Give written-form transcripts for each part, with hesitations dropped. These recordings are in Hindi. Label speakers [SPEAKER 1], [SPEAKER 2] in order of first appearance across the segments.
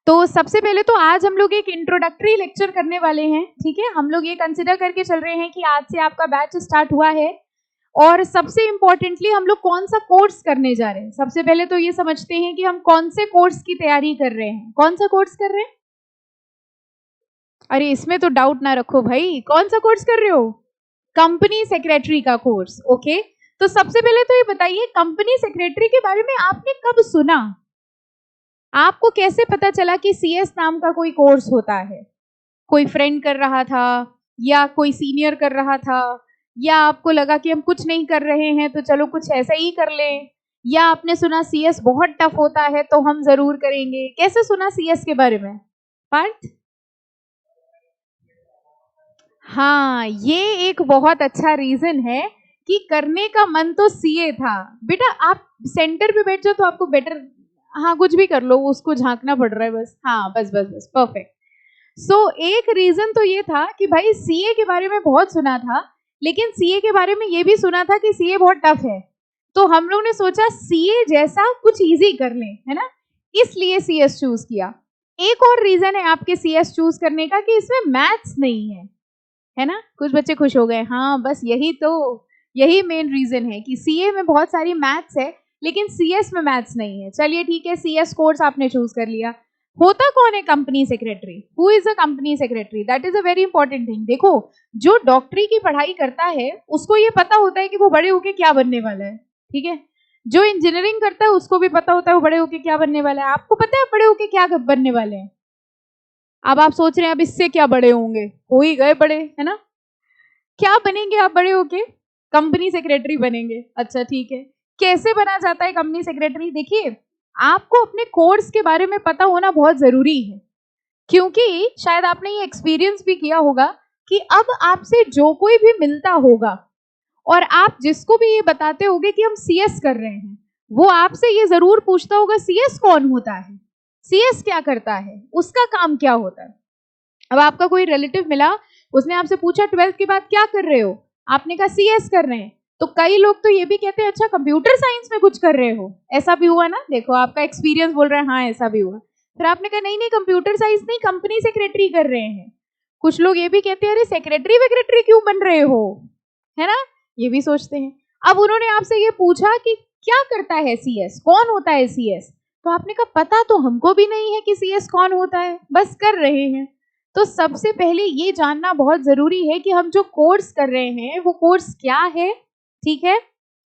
[SPEAKER 1] तो सबसे पहले तो आज हम लोग एक इंट्रोडक्टरी लेक्चर करने वाले हैं, ठीक है। हम लोग ये कंसिडर करके चल रहे हैं कि आज से आपका बैच स्टार्ट हुआ है और सबसे इम्पोर्टेंटली हम लोग कौन सा कोर्स करने जा रहे हैं। सबसे पहले तो ये समझते हैं कि हम कौन से कोर्स की तैयारी कर रहे हैं। कौन सा कोर्स कर रहे हैं? अरे इसमें तो डाउट ना रखो भाई, कौन सा कोर्स कर रहे हो? कंपनी सेक्रेटरी का कोर्स। ओके, तो सबसे पहले तो ये बताइए, कंपनी सेक्रेटरी के बारे में आपने कब सुना? आपको कैसे पता चला कि सीएस नाम का कोई कोर्स होता है? कोई फ्रेंड कर रहा था, या कोई सीनियर कर रहा था, या आपको लगा कि हम कुछ नहीं कर रहे हैं तो चलो कुछ ऐसा ही कर लें, या आपने सुना सीएस बहुत टफ होता है तो हम जरूर करेंगे? कैसे सुना सीएस के बारे में पार्थ? हाँ, ये एक बहुत अच्छा रीजन है कि करने का मन तो सीए था। बेटा आप सेंटर पे बैठ जाओ तो आपको बेटर, हाँ कुछ भी कर लो, उसको झांकना पड़ रहा है बस। हाँ बस बस बस, परफेक्ट। सो एक रीजन तो ये था कि भाई सीए के बारे में बहुत सुना था, लेकिन सीए के बारे में ये भी सुना था कि सीए बहुत टफ है, तो हम लोग ने सोचा सीए जैसा कुछ इजी कर लें, है ना, इसलिए सीएस चूज किया। एक और रीजन है आपके सीएस चूज करने का कि इसमें मैथ्स नहीं है ना। कुछ बच्चे खुश हो गए, हाँ बस यही मेन रीजन है कि सीए में बहुत सारी मैथ्स है लेकिन सीएस में मैथ्स नहीं है। चलिए ठीक है, सीएस कोर्स आपने चूज कर लिया। होता कौन है company secretary? Who is a company secretary? That is a very important thing. देखो, जो डॉक्टरी की पढ़ाई करता है उसको ये पता होता है कि वो बड़े होके क्या बनने वाला है, ठीक है। जो इंजीनियरिंग करता है उसको भी पता होता है वो बड़े होके क्या बनने वाला है। आपको पता है बड़े होके क्या बनने वाले हैं? अब आप सोच रहे हैं अब इससे क्या बड़े होंगे, हो ही गए बड़े, है ना। क्या बनेंगे आप बड़े होके? कंपनी सेक्रेटरी बनेंगे। अच्छा ठीक है, कैसे बना जाता है कंपनी सेक्रेटरी? देखिए, आपको अपने कोर्स के बारे में पता होना बहुत जरूरी है, क्योंकि शायद आपने ये एक्सपीरियंस भी किया होगा कि अब आपसे जो कोई भी मिलता होगा और आप जिसको भी ये बताते होगे कि हम सीएस कर रहे हैं, वो आपसे ये जरूर पूछता होगा सीएस कौन होता है, सीएस क्या करता है, उसका काम क्या होता है। अब आपका कोई रिलेटिव मिला, उसने आपसे पूछा 12th के बाद क्या कर रहे हो, आपने कहा सीएस कर रहे हैं, तो कई लोग तो ये भी कहते हैं अच्छा कंप्यूटर साइंस में कुछ कर रहे हो। ऐसा भी हुआ ना? देखो आपका एक्सपीरियंस बोल रहा है हाँ ऐसा भी हुआ। फिर आपने कहा नहीं नहीं कंप्यूटर साइंस नहीं, कंपनी सेक्रेटरी कर रहे हैं। कुछ लोग ये भी कहते हैं अरे सेक्रेटरी वेक्रेटरी क्यों बन रहे हो, है ना, ये भी सोचते हैं। अब उन्होंने आपसे ये पूछा कि क्या करता है सीएस, कौन होता है सीएस, तो आपने कहा पता तो हमको भी नहीं है कि सीएस कौन होता है, बस कर रहे हैं। तो सबसे पहले ये जानना बहुत जरूरी है कि हम जो कोर्स कर रहे हैं वो कोर्स क्या है, ठीक है,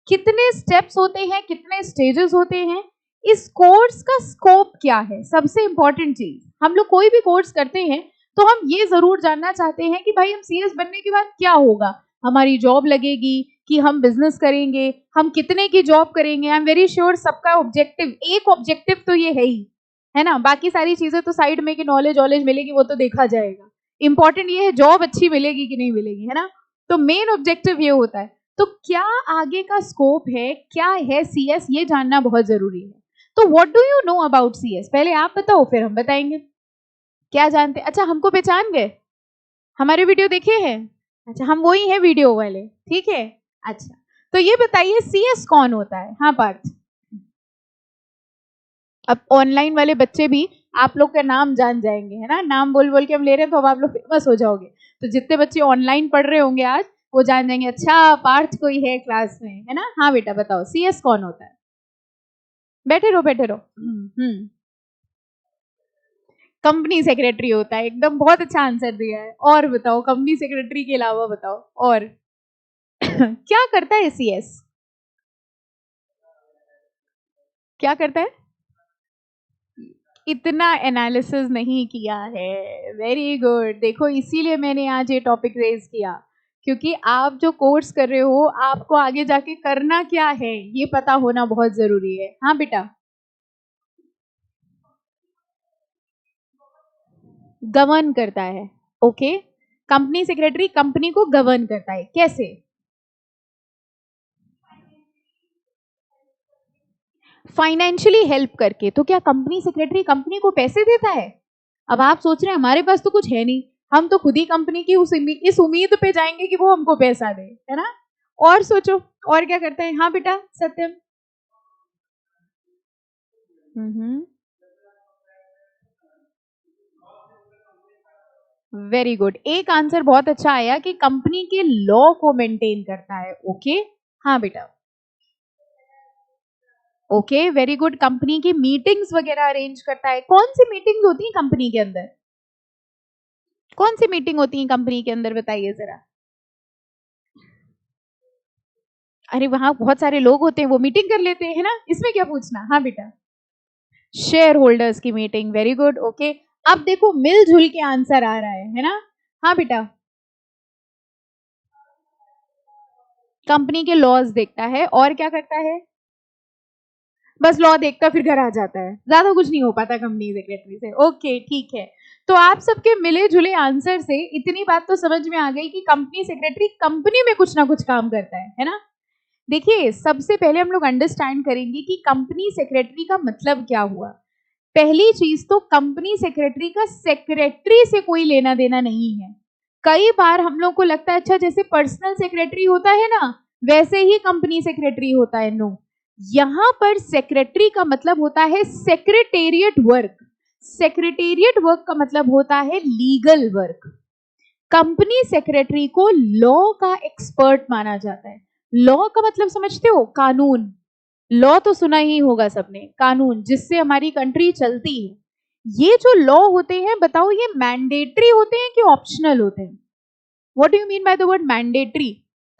[SPEAKER 1] कितने स्टेप्स होते हैं, कितने स्टेजेस होते हैं, इस कोर्स का स्कोप क्या है। सबसे इंपॉर्टेंट चीज, हम लोग कोई भी कोर्स करते हैं तो हम ये जरूर जानना चाहते हैं कि भाई हम सीएस बनने के बाद क्या होगा, हमारी जॉब लगेगी कि हम बिजनेस करेंगे, हम कितने की जॉब करेंगे। आई एम वेरी श्योर सबका ऑब्जेक्टिव, एक ऑब्जेक्टिव तो ये है ही, है ना, बाकी सारी चीजें तो साइड में कि नॉलेज वॉलेज मिलेगी वो तो देखा जाएगा, इंपॉर्टेंट ये है जॉब अच्छी मिलेगी कि नहीं मिलेगी, है ना। तो मेन ऑब्जेक्टिव ये होता है। तो क्या आगे का स्कोप है, क्या है सीएस, ये जानना बहुत जरूरी है। तो what do you know about CS, पहले आप बताओ फिर हम बताएंगे क्या जानते हैं। अच्छा हमको पहचान गए, हमारे वीडियो देखे हैं? अच्छा हम वही हैं वीडियो वाले, ठीक है। अच्छा तो ये बताइए सीएस कौन होता है? हाँ पार्थ, अब ऑनलाइन वाले बच्चे भी आप लोग का नाम जान जाएंगे, है ना, नाम बोल बोल के हम ले रहे हैं तो अब आप लोग फेमस हो जाओगे। तो जितने बच्चे ऑनलाइन पढ़ रहे होंगे आज वो जान जाएंगे अच्छा पार्थ कोई है क्लास में, है ना। हाँ बेटा बताओ सीएस कौन होता है? बैठे रहो बैठे रहो। कंपनी सेक्रेटरी होता है, एकदम बहुत अच्छा आंसर दिया है। और बताओ कंपनी सेक्रेटरी के अलावा बताओ और क्या करता है सीएस, क्या करता है? इतना एनालिसिस नहीं किया है, वेरी गुड। देखो इसीलिए मैंने आज ये टॉपिक रेज किया, क्योंकि आप जो कोर्स कर रहे हो आपको आगे जाके करना क्या है ये पता होना बहुत जरूरी है। हाँ बेटा, गवर्न करता है। ओके, कंपनी सेक्रेटरी कंपनी को गवर्न करता है, कैसे? फाइनेंशियली हेल्प करके। तो क्या कंपनी सेक्रेटरी कंपनी को पैसे देता है? अब आप सोच रहे हैं हमारे पास तो कुछ है नहीं, हम तो खुद ही कंपनी की इस उम्मीद पे जाएंगे कि वो हमको पैसा दे, है ना। और सोचो और क्या करते हैं। हाँ बेटा सत्यम। हम्म वेरी गुड, एक आंसर बहुत अच्छा आया कि कंपनी के लॉ को मेंटेन करता है। ओके, हाँ बेटा, ओके वेरी गुड, कंपनी की मीटिंग्स वगैरह अरेंज करता है। कौन सी मीटिंग्स होती है कंपनी के अंदर? कौन सी मीटिंग होती है कंपनी के अंदर, बताइए जरा। अरे वहां बहुत सारे लोग होते हैं, वो मीटिंग कर लेते हैं ना, इसमें क्या पूछना। हाँ बेटा, शेयर होल्डर्स की मीटिंग, वेरी गुड। ओके, अब देखो मिलजुल के आंसर आ रहा है ना। हाँ बेटा, कंपनी के लॉज देखता है और क्या करता है? बस लॉ देखता फिर घर आ जाता है, ज्यादा कुछ नहीं हो पाता कंपनी सेक्रेटरी से। ओके ठीक है, तो आप सबके मिले जुले आंसर से इतनी बात तो समझ में आ गई कि कंपनी सेक्रेटरी कंपनी में कुछ ना कुछ काम करता है ना। देखिए, सबसे पहले हम लोग अंडरस्टैंड करेंगे कि कंपनी सेक्रेटरी का मतलब क्या हुआ। पहली चीज तो कंपनी सेक्रेटरी का सेक्रेटरी से कोई लेना देना नहीं है। कई बार हम लोग को लगता है अच्छा जैसे पर्सनल सेक्रेटरी होता है ना, वैसे ही कंपनी सेक्रेटरी होता है। नो, यहां पर सेक्रेटरी का मतलब होता है सेक्रेटेरिएट वर्क। सेक्रेटेरिएट वर्क का मतलब होता है लीगल वर्क। कंपनी सेक्रेटरी को लॉ का एक्सपर्ट माना जाता है। लॉ का मतलब समझते हो? कानून। लॉ तो सुना ही होगा सबने, कानून जिससे हमारी कंट्री चलती है। ये जो लॉ होते हैं, बताओ ये मैंडेटरी होते हैं कि ऑप्शनल होते हैं? What do you mean by the word mandatory?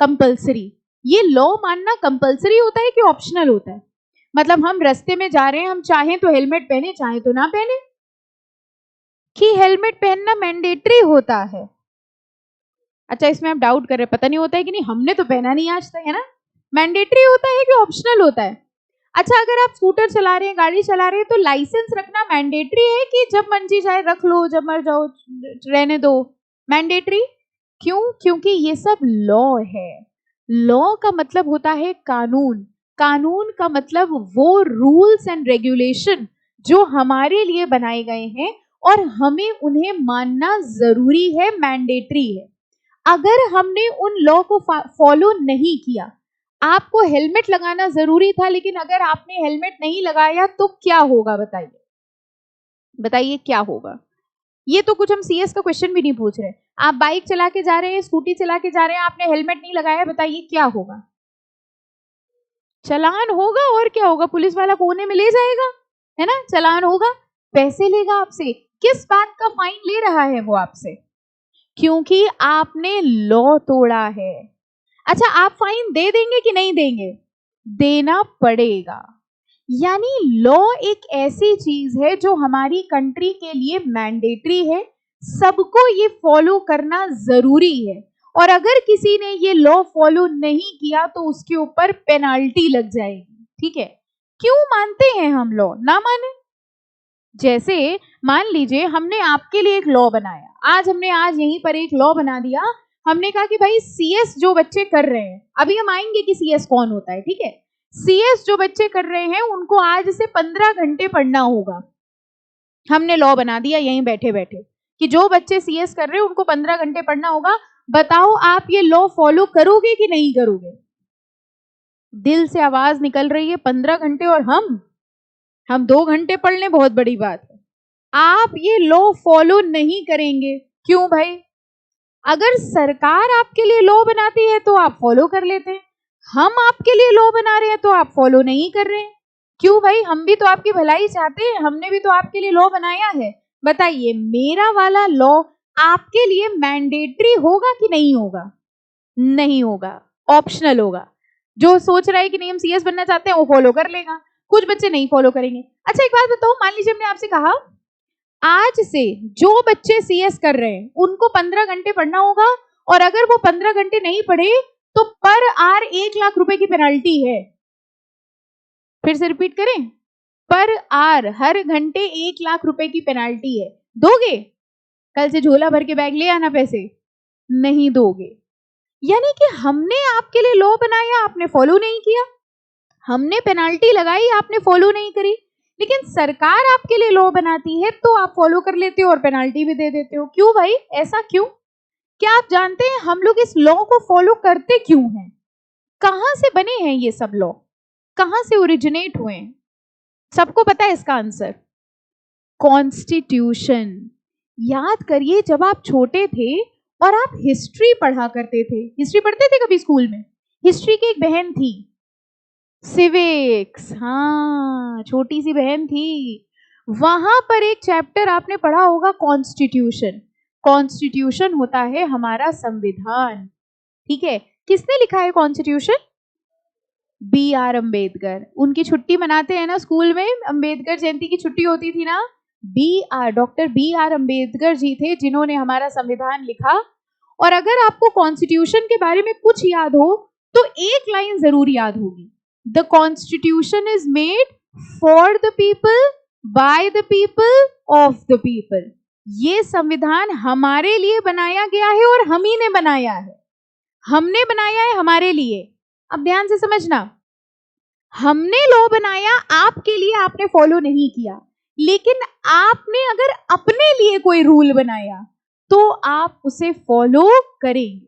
[SPEAKER 1] Compulsory. ये लॉ मानना कंपल्सरी होता है कि ऑप्शनल होता है? मतलब हम रास्ते में जा रहे हैं, हम चाहें तो हेलमेट पहने, चाहें तो ना पहने, कि हेलमेट पहनना मैंडेटरी होता है? अच्छा, इसमें आप डाउट कर रहे हैं, पता नहीं होता है कि नहीं, हमने तो पहना नहीं आज तक, है ना। मैंडेटरी होता है कि ऑप्शनल होता है? अच्छा, अगर आप स्कूटर चला रहे हैं, गाड़ी चला रहे हैं, तो लाइसेंस रखना मैंडेटरी है कि जब मर्जी जाए रख लो, जब मर जाओ रहने दो? मैंडेटरी। क्यों? क्योंकि ये सब लॉ है। लॉ का मतलब होता है कानून। कानून का मतलब वो रूल्स एंड रेगुलेशन जो हमारे लिए बनाए गए हैं और हमें उन्हें मानना जरूरी है, मैंडेटरी है। अगर हमने उन लॉ को फॉलो नहीं किया, आपको हेलमेट लगाना जरूरी था लेकिन अगर आपने हेलमेट नहीं लगाया तो क्या होगा, बताइए। बताइए क्या होगा। ये तो कुछ हम सीएस का क्वेश्चन भी नहीं पूछ रहे। आप बाइक चला के जा रहे हैं, स्कूटी चला के जा रहे हैं, आपने हेलमेट नहीं लगाया, बताइए क्या होगा। चलान होगा, और क्या होगा, पुलिस वाला कोने में ले जाएगा, है ना। चलान होगा, पैसे लेगा आपसे। किस बात का फाइन ले रहा है वो आपसे? क्योंकि आपने लॉ तोड़ा है। अच्छा, आप फाइन दे देंगे कि नहीं देंगे? देना पड़ेगा। यानी लॉ एक ऐसी चीज है जो हमारी कंट्री के लिए मैंडेटरी है, सबको ये फॉलो करना जरूरी है। और अगर किसी ने ये लॉ फॉलो नहीं किया तो उसके ऊपर पेनाल्टी लग जाएगी। ठीक है, क्यों मानते हैं हम लॉ? ना माने, जैसे मान लीजिए हमने आपके लिए एक लॉ बनाया, हमने आज यहीं पर एक लॉ बना दिया। हमने कहा कि भाई सीएस जो बच्चे कर रहे हैं, अभी हम आएंगे कि सीएस कौन होता है, ठीक है। सीएस जो बच्चे कर रहे हैं उनको आज से 15 घंटे पढ़ना होगा। हमने लॉ बना दिया यहीं बैठे बैठे कि जो बच्चे सीएस कर रहे हैं उनको 15 घंटे पढ़ना होगा। बताओ आप ये लॉ फॉलो करोगे कि नहीं करोगे? दिल से आवाज निकल रही है 15 घंटे, और हम 2 घंटे पढ़ लें, बहुत बड़ी बात है। आप ये लॉ फॉलो नहीं करेंगे, क्यों भाई? अगर सरकार आपके लिए लॉ बनाती है तो आप फॉलो कर लेते हैं, हम आपके लिए लॉ बना रहे हैं तो आप फॉलो नहीं कर रहे हैं। क्यों भाई? हम भी तो आपकी भलाई चाहते हैं, हमने भी तो आपके लिए लॉ बनाया है। बताइए, मेरा वाला लॉ आपके लिए मैंडेटरी होगा कि नहीं होगा? नहीं होगा, ऑप्शनल होगा। जो सोच रहा है कि नहीं हम सीएस बनना चाहते हैं वो फॉलो कर लेगा, कुछ बच्चे नहीं फॉलो करेंगे। अच्छा, एक बात बताओ, मान लीजिए हमने आपसे कहा आज से जो बच्चे सीएस कर रहे हैं उनको 15 घंटे पढ़ना होगा, और अगर वो 15 घंटे नहीं पढ़े तो पर आर 1 लाख रुपए की पेनल्टी है। फिर से रिपीट करें, पर आर, हर घंटे 1 लाख रुपए की पेनल्टी है। दोगे? कल से झोला भर के बैग ले आना, पैसे नहीं दोगे। यानी कि हमने आपके लिए लॉ बनाया, आपने फॉलो नहीं किया। हमने पेनल्टी लगाई, आपने फॉलो नहीं करी। लेकिन सरकार आपके लिए लॉ बनाती है तो आप फॉलो कर लेते हो और पेनल्टी भी दे देते हो। क्यों भाई, ऐसा क्यों? क्या आप जानते हैं हम लोग इस लॉ को फॉलो करते क्यों हैं? कहां से बने हैं ये सब लॉ? कहां से ओरिजिनेट हुए हैं? सबको पता है इसका आंसर? कॉन्स्टिट्यूशन। याद करिए जब आप छोटे थे और आप हिस्ट्री पढ़ा करते थे, हिस्ट्री पढ़ते थे कभी स्कूल में? हिस्ट्री की एक बहन थी, सिविक्स, हाँ छोटी सी बहन थी। वहां पर एक चैप्टर आपने पढ़ा होगा कॉन्स्टिट्यूशन। कॉन्स्टिट्यूशन होता है हमारा संविधान, ठीक है। किसने लिखा है कॉन्स्टिट्यूशन? B are Ambedkar. उनकी छुट्टी मनाते हैं ना स्कूल में, अम्बेडकर जयंती की छुट्टी होती थी ना, doctor B are Ambedkar ji थे जिन्होंने हमारा संविधान लिखा। और अगर आपको कॉन्स्टिट्यूशन के बारे में कुछ याद हो तो एक लाइन जरूर याद होगी, the constitution is made for the people, by the people, of the people. ये संविधान हमारे लिए बनाया गया है और हम ही ने बनाया है, हमने बनाया है हमारे लिए। अब ध्यान से समझना, हमने लॉ बनाया आपके लिए, आपने फॉलो नहीं किया, लेकिन आपने अगर अपने लिए कोई रूल बनाया तो आप उसे फॉलो करेंगे।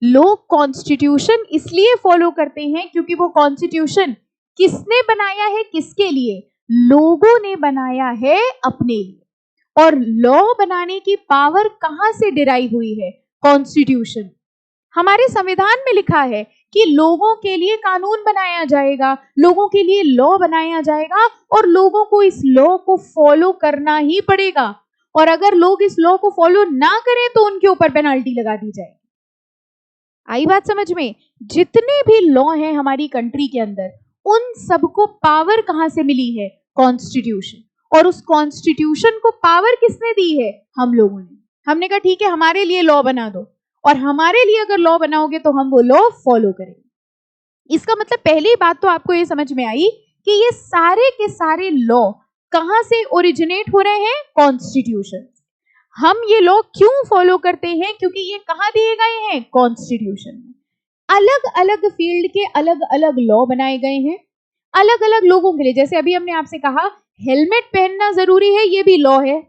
[SPEAKER 1] लोग कॉन्स्टिट्यूशन इसलिए फॉलो करते हैं क्योंकि वो कॉन्स्टिट्यूशन किसने बनाया है, किसके लिए? लोगों ने बनाया है अपने लिए। और लॉ बनाने की पावर कहां से डिराइव हुई है? कॉन्स्टिट्यूशन। हमारे संविधान में लिखा है कि लोगों के लिए कानून बनाया जाएगा, लोगों के लिए लॉ बनाया जाएगा और लोगों को इस लॉ को फॉलो करना ही पड़ेगा। और अगर लोग इस लॉ को फॉलो ना करें तो उनके ऊपर पेनल्टी लगा दी जाएगी। आई बात समझ में? जितने भी लॉ हैं हमारी कंट्री के अंदर, उन सबको पावर कहां से मिली है? कॉन्स्टिट्यूशन। और उस कॉन्स्टिट्यूशन को पावर किसने दी है? हम लोगों ने। हमने कहा ठीक है हमारे लिए लॉ बना दो, और हमारे लिए अगर लॉ बनाओगे तो हम वो लॉ फॉलो करेंगे। इसका मतलब पहली बात तो आपको ये समझ में आई कि ये सारे के सारे लॉ कहां से ओरिजिनेट हो रहे हैं? कॉन्स्टिट्यूशन। हम ये लॉ क्यों फॉलो करते हैं? क्योंकि ये कहां दिए गए हैं? कॉन्स्टिट्यूशन में। अलग अलग फील्ड के अलग अलग लॉ बनाए गए हैं, अलग अलग लोगों के लिए। जैसे अभी हमने आपसे कहा हेलमेट पहनना जरूरी है, ये भी लॉ है।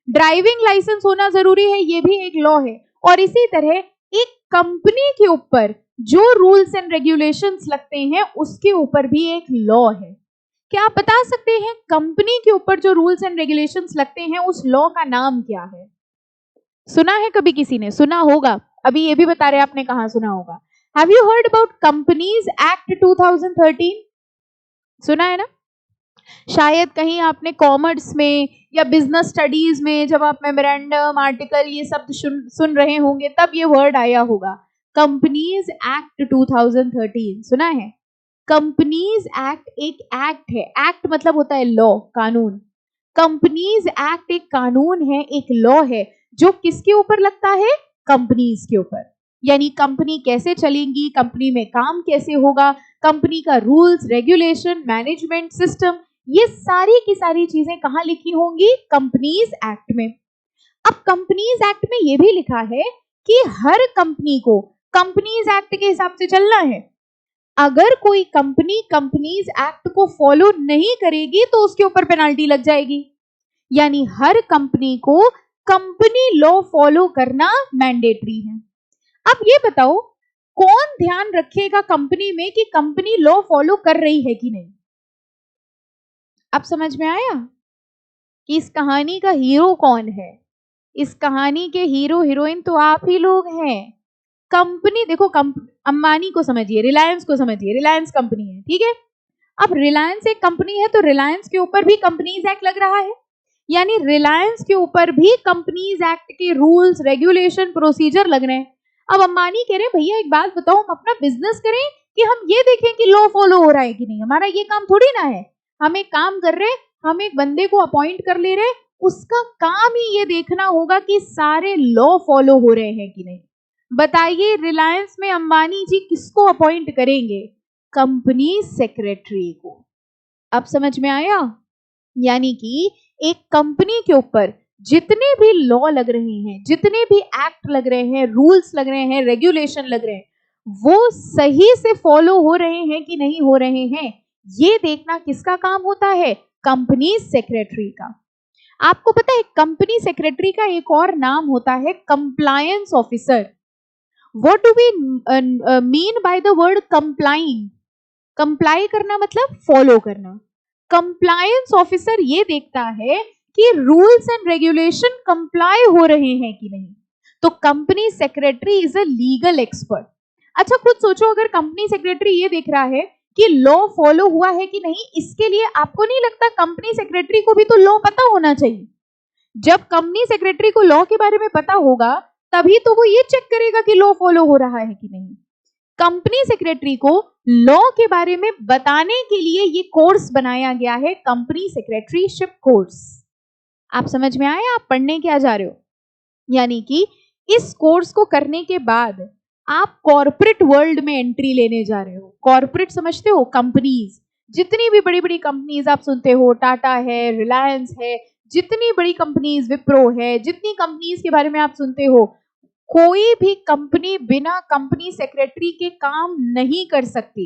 [SPEAKER 1] ड्राइविंग लाइसेंस होना जरूरी है, ये भी एक लॉ है। और इसी तरह एक कंपनी के ऊपर जो रूल्स एंड रेगुलेशंस लगते हैं उसके ऊपर भी एक लॉ है। क्या आप बता सकते हैं कंपनी के ऊपर जो रूल्स एंड रेगुलेशंस लगते हैं उस लॉ का नाम क्या है? सुना है कभी? किसी ने सुना होगा। अभी ये भी बता रहे आपने कहां सुना होगा। Have you heard about companies act 2013? सुना है ना? शायद कहीं आपने कॉमर्स में या बिजनेस स्टडीज में जब आप मेमोरेंडम, आर्टिकल, ये सब सुन रहे होंगे तब ये वर्ड आया होगा, कंपनीज एक्ट 2013। सुना है? कंपनीज एक्ट एक एक्ट है, एक्ट मतलब होता है लॉ, कानून। कंपनीज एक्ट एक कानून है, एक लॉ है जो किसके ऊपर लगता है? कंपनीज के ऊपर। यानी कंपनी कैसे चलेंगी, कंपनी में काम कैसे होगा, कंपनी का रूल्स, रेगुलेशन, मैनेजमेंट सिस्टम, ये सारी की सारी चीजें कहां लिखी होंगी? कंपनीज एक्ट में। अब कंपनीज एक्ट में यह भी लिखा है कि हर कंपनी को कंपनीज एक्ट के हिसाब से चलना है। अगर कोई कंपनी कंपनीज एक्ट को फॉलो नहीं करेगी तो उसके ऊपर पेनल्टी लग जाएगी। यानी हर कंपनी को कंपनी लॉ फॉलो करना मैंडेटरी है। अब ये बताओ कौन ध्यान रखेगा कंपनी में कि कंपनी लॉ फॉलो कर रही है कि नहीं? अब समझ में आया कि इस कहानी का हीरो कौन है? इस कहानी के हीरो हीरोइन तो आप ही लोग हैं। कंपनी देखो, अंबानी को समझिए, रिलायंस को समझिए, रिलायंस कंपनी है, ठीक है। अब रिलायंस एक कंपनी है तो रिलायंस के ऊपर भी कंपनीज एक्ट लग रहा है, यानी रिलायंस के ऊपर भी कंपनीज एक्ट के रूल्स, रेगुलेशन, प्रोसीजर लग रहे हैं। अब अंबानी कह रहे हैं भैया एक बात बताओ, हम अपना बिजनेस करें कि हम ये देखें कि लॉ फॉलो हो रहा है कि नहीं? हमारा ये काम थोड़ी ना है। हम एक काम कर रहे हैं, हम एक बंदे को अपॉइंट कर ले रहे, उसका काम ही ये देखना होगा कि सारे लॉ फॉलो हो रहे हैं कि नहीं। बताइए रिलायंस में अंबानी जी किसको अपॉइंट करेंगे? कंपनी सेक्रेटरी को। अब समझ में आया? यानी कि एक कंपनी के ऊपर जितने भी लॉ लग रहे हैं, जितने भी एक्ट लग रहे हैं, रूल्स लग रहे हैं, रेगुलेशन लग रहे हैं, वो सही से फॉलो हो रहे हैं कि नहीं हो रहे हैं, ये देखना किसका काम होता है? कंपनी सेक्रेटरी का। आपको पता है कंपनी सेक्रेटरी का एक और नाम होता है compliance officer. What do we mean by the word complying? Comply करना मतलब फॉलो करना। कंप्लायंस ऑफिसर ये देखता है कि रूल्स एंड रेगुलेशन कंप्लाई हो रहे हैं कि नहीं। तो company secretary is a legal expert. अच्छा खुद सोचो, अगर कंपनी सेक्रेटरी ये देख रहा है कि लॉ फॉलो हुआ है कि नहीं, इसके लिए आपको नहीं लगता कंपनी सेक्रेटरी को भी तो लॉ पता होना चाहिए? जब कंपनी सेक्रेटरी को लॉ के बारे में पता होगा तभी तो वो ये चेक करेगा कि लॉ फॉलो हो रहा है कि नहीं। कंपनी सेक्रेटरी को लॉ के बारे में बताने के लिए ये कोर्स बनाया गया है, कंपनी सेक्रेटरीशिप कोर्स। आप समझ में आए आप पढ़ने क्या जा रहे हो? यानी कि इस कोर्स को करने के बाद आप कॉर्पोरेट वर्ल्ड में एंट्री लेने जा रहे हो। कॉर्पोरेट समझते हो? कंपनीज, जितनी भी बड़ी बड़ी कंपनीज आप सुनते हो, टाटा है, रिलायंस है, जितनी बड़ी कंपनीज, विप्रो है, जितनी कंपनीज के बारे में आप सुनते हो, कोई भी कंपनी बिना कंपनी सेक्रेटरी के काम नहीं कर सकती।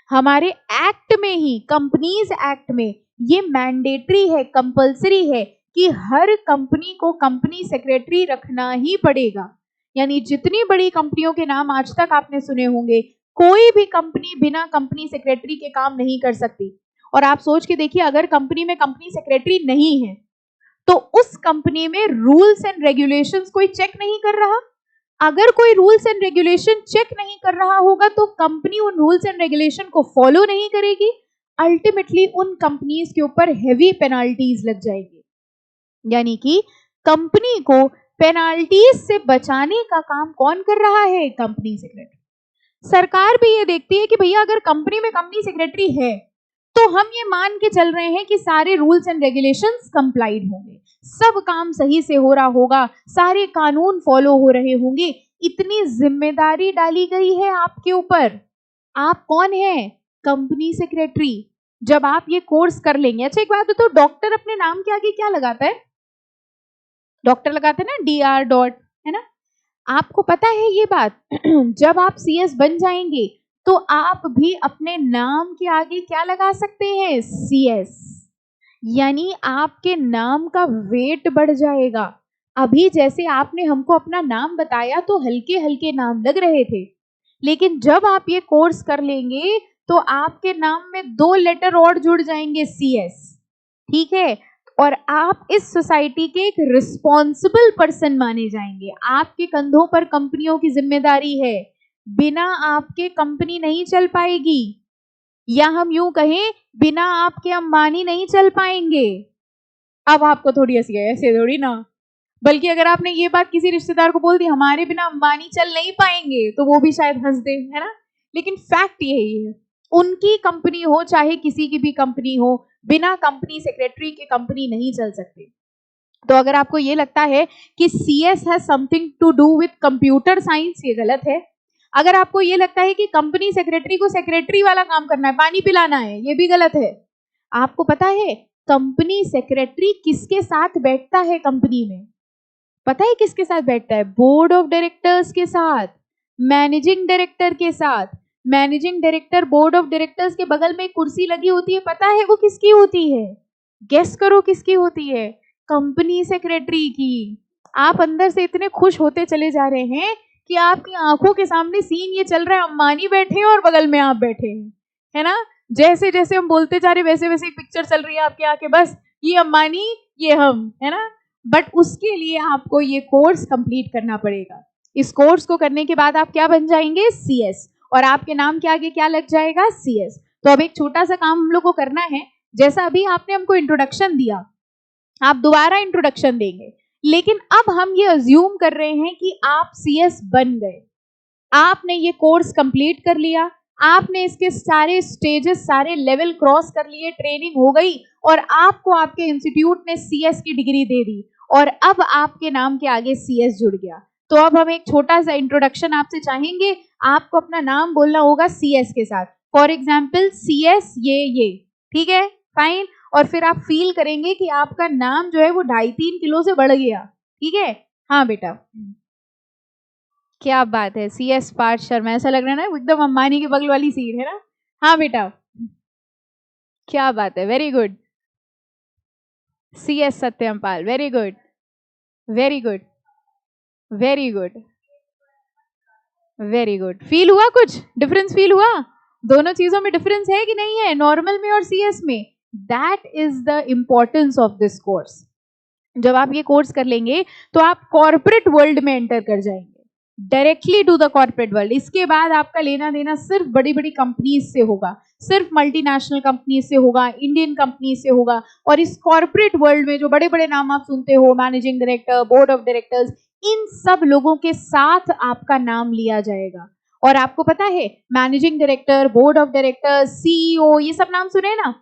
[SPEAKER 1] हमारे एक्ट में ही, कंपनीज एक्ट में ये मैंडेटरी है, कंपल्सरी है कि हर कंपनी को कंपनी सेक्रेटरी रखना ही पड़ेगा। यानी जितनी बड़ी कंपनियों के नाम आज तक आपने सुने होंगे, कोई भी कंपनी बिना कंपनी सेक्रेटरी के काम नहीं कर सकती। और आप सोच के देखिए, अगर कंपनी में कंपनी सेक्रेटरी नहीं है तो उस कंपनी में रूल्स एंड रेगुलेशंस कोई चेक नहीं कर रहा। अगर कोई रूल्स एंड रेगुलेशन चेक नहीं कर रहा होगा तो कंपनी उन रूल्स एंड रेगुलेशन को फॉलो नहीं करेगी। अल्टीमेटली उन कंपनीज के ऊपर हेवी पेनाल्टीज लग जाएगी। यानी कि कंपनी को पेनाल्टीज से बचाने का काम कौन कर रहा है? Company secretary. सरकार भी ये देखती है कि भैया अगर कंपनी में कंपनी सेक्रेटरी है तो हम ये मान के चल रहे हैं कि सारे रूल्स एंड रेगुलेशंस कंप्लाइड होंगे, सब काम सही से हो रहा होगा, सारे कानून फॉलो हो रहे होंगे। इतनी जिम्मेदारी डाली गई है आपके ऊपर। आप कौन है? Company secretary. जब आप ये कोर्स कर लेंगे, अच्छा एक बात बताओ, डॉक्टर अपने नाम के आगे क्या लगाता है? डॉक्टर लगाते हैं ना DR डॉट, है ना? आपको पता है ये बात? जब आप CS बन जाएंगे तो आप भी अपने नाम के आगे क्या लगा सकते हैं? CS। यानी आपके नाम का वेट बढ़ जाएगा। अभी जैसे आपने हमको अपना नाम बताया तो हल्के हल्के नाम लग रहे थे, लेकिन जब आप ये कोर्स कर लेंगे तो आपके नाम में 2 लेटर और जुड़ जाएंगे, CS। ठीक है? और आप इस सोसाइटी के एक रिस्पॉन्सिबल पर्सन माने जाएंगे। आपके कंधों पर कंपनियों की जिम्मेदारी है, बिना आपके कंपनी नहीं चल पाएगी, या हम यूं कहें बिना आपके अंबानी नहीं चल पाएंगे। अब आपको थोड़ी हंसी है, ऐसे थोड़ी ना, बल्कि अगर आपने ये बात किसी रिश्तेदार को बोल दी हमारे बिना अंबानी चल नहीं पाएंगे, तो वो भी शायद हंस दे, है ना? लेकिन फैक्ट यही है, उनकी कंपनी हो चाहे किसी की भी कंपनी हो, बिना कंपनी सेक्रेटरी के कंपनी नहीं चल सकती। तो अगर आपको ये लगता है कि CS है something to do with computer science, ये गलत है। अगर आपको ये लगता है कि कंपनी सेक्रेटरी को सेक्रेटरी वाला काम करना है, पानी पिलाना है, ये भी गलत है। आपको पता है कंपनी सेक्रेटरी किसके साथ बैठता है कंपनी में? पता है किसके साथ बैठता है? बोर्ड ऑफ डायरेक्टर्स के साथ, मैनेजिंग डायरेक्टर के साथ। Managing director, board of directors के बगल में एक कुर्सी लगी होती है, पता है वो किसकी होती है? गेस करो किसकी होती है? कंपनी सेक्रेटरी की। आप अंदर से इतने खुश होते चले जा रहे हैं कि आपकी आंखों के सामने सीन ये चल रहा है, अंबानी बैठे हैं और बगल में आप बैठे हैं, है ना? जैसे जैसे हम बोलते जा रहे वैसे वैसे एक पिक्चर चल रही है आपकी आंखें, बस ये अंबानी ये हम, है ना? बट उसके लिए आपको ये कोर्स कंप्लीट करना पड़ेगा। इस कोर्स को करने के बाद आप क्या बन जाएंगे? CS। और आपके नाम के आगे क्या लग जाएगा? CS। तो अब एक छोटा सा काम हम लोग को करना है। जैसा अभी आपने हमको इंट्रोडक्शन दिया, आप दोबारा इंट्रोडक्शन देंगे, लेकिन अब हम ये अज्यूम कर रहे हैं कि आप CS बन गए, आपने ये कोर्स कंप्लीट कर लिया, आपने इसके सारे स्टेजेस, सारे लेवल क्रॉस कर लिए, ट्रेनिंग हो गई और आपको आपके इंस्टीट्यूट ने CS की डिग्री दे दी और अब आपके नाम के आगे CS जुड़ गया। तो अब हम एक छोटा सा इंट्रोडक्शन आपसे चाहेंगे। आपको अपना नाम बोलना होगा CS के साथ। फॉर एग्जाम्पल CS ये, ठीक है, फाइन। और फिर आप फील करेंगे कि आपका नाम जो है वो 2.5-3 किलो से बढ़ गया। ठीक है? हाँ बेटा, क्या बात है, CS पार्थ शर्मा, ऐसा लग रहा है ना एकदम अंबानी के बगल वाली सीट है ना? हाँ बेटा, क्या बात है, very good. CS Satyampal, very good, very good, very good, very good. Feel हुआ, कुछ डिफरेंस फील हुआ? दोनों चीजों में डिफरेंस है कि नहीं है, नॉर्मल में और CS में? That is the importance of this course. जब आप ये कोर्स कर लेंगे तो आप कॉर्पोरेट वर्ल्ड में एंटर कर जाएंगे, directly to the corporate world. इसके बाद आपका लेना देना सिर्फ बड़ी बड़ी कंपनीज से होगा, सिर्फ मल्टीनेशनल कंपनीज से होगा, इंडियन कंपनीज से होगा। और इस कॉर्पोरेट वर्ल्ड में जो बड़े बड़े नाम आप सुनते हो, managing director, board of directors, इन सब लोगों के साथ आपका नाम लिया जाएगा। और आपको पता है, managing director, board of directors, CEO, ये सब नाम सुने ना,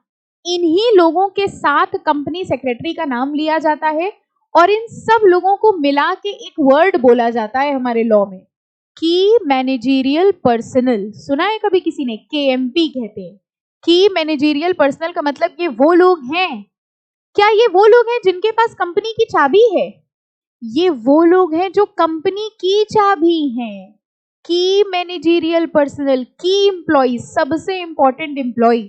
[SPEAKER 1] इन्हीं लोगों के साथ कंपनी सेक्रेटरी का नाम लिया जाता है। और इन सब लोगों को मिला के एक वर्ड बोला जाता है हमारे लॉ में, की मैनेजरियल पर्सनल। सुना है कभी किसी ने? KMP कहते हैं। की मैनेजरियल पर्सनल का मतलब ये वो लोग हैं, क्या ये वो लोग हैं जिनके पास कंपनी की चाबी है? ये वो लोग हैं जो कंपनी की चाबी हैं। की मैनेजरियल पर्सनल, की एम्प्लॉय, सबसे इंपॉर्टेंट एम्प्लॉय।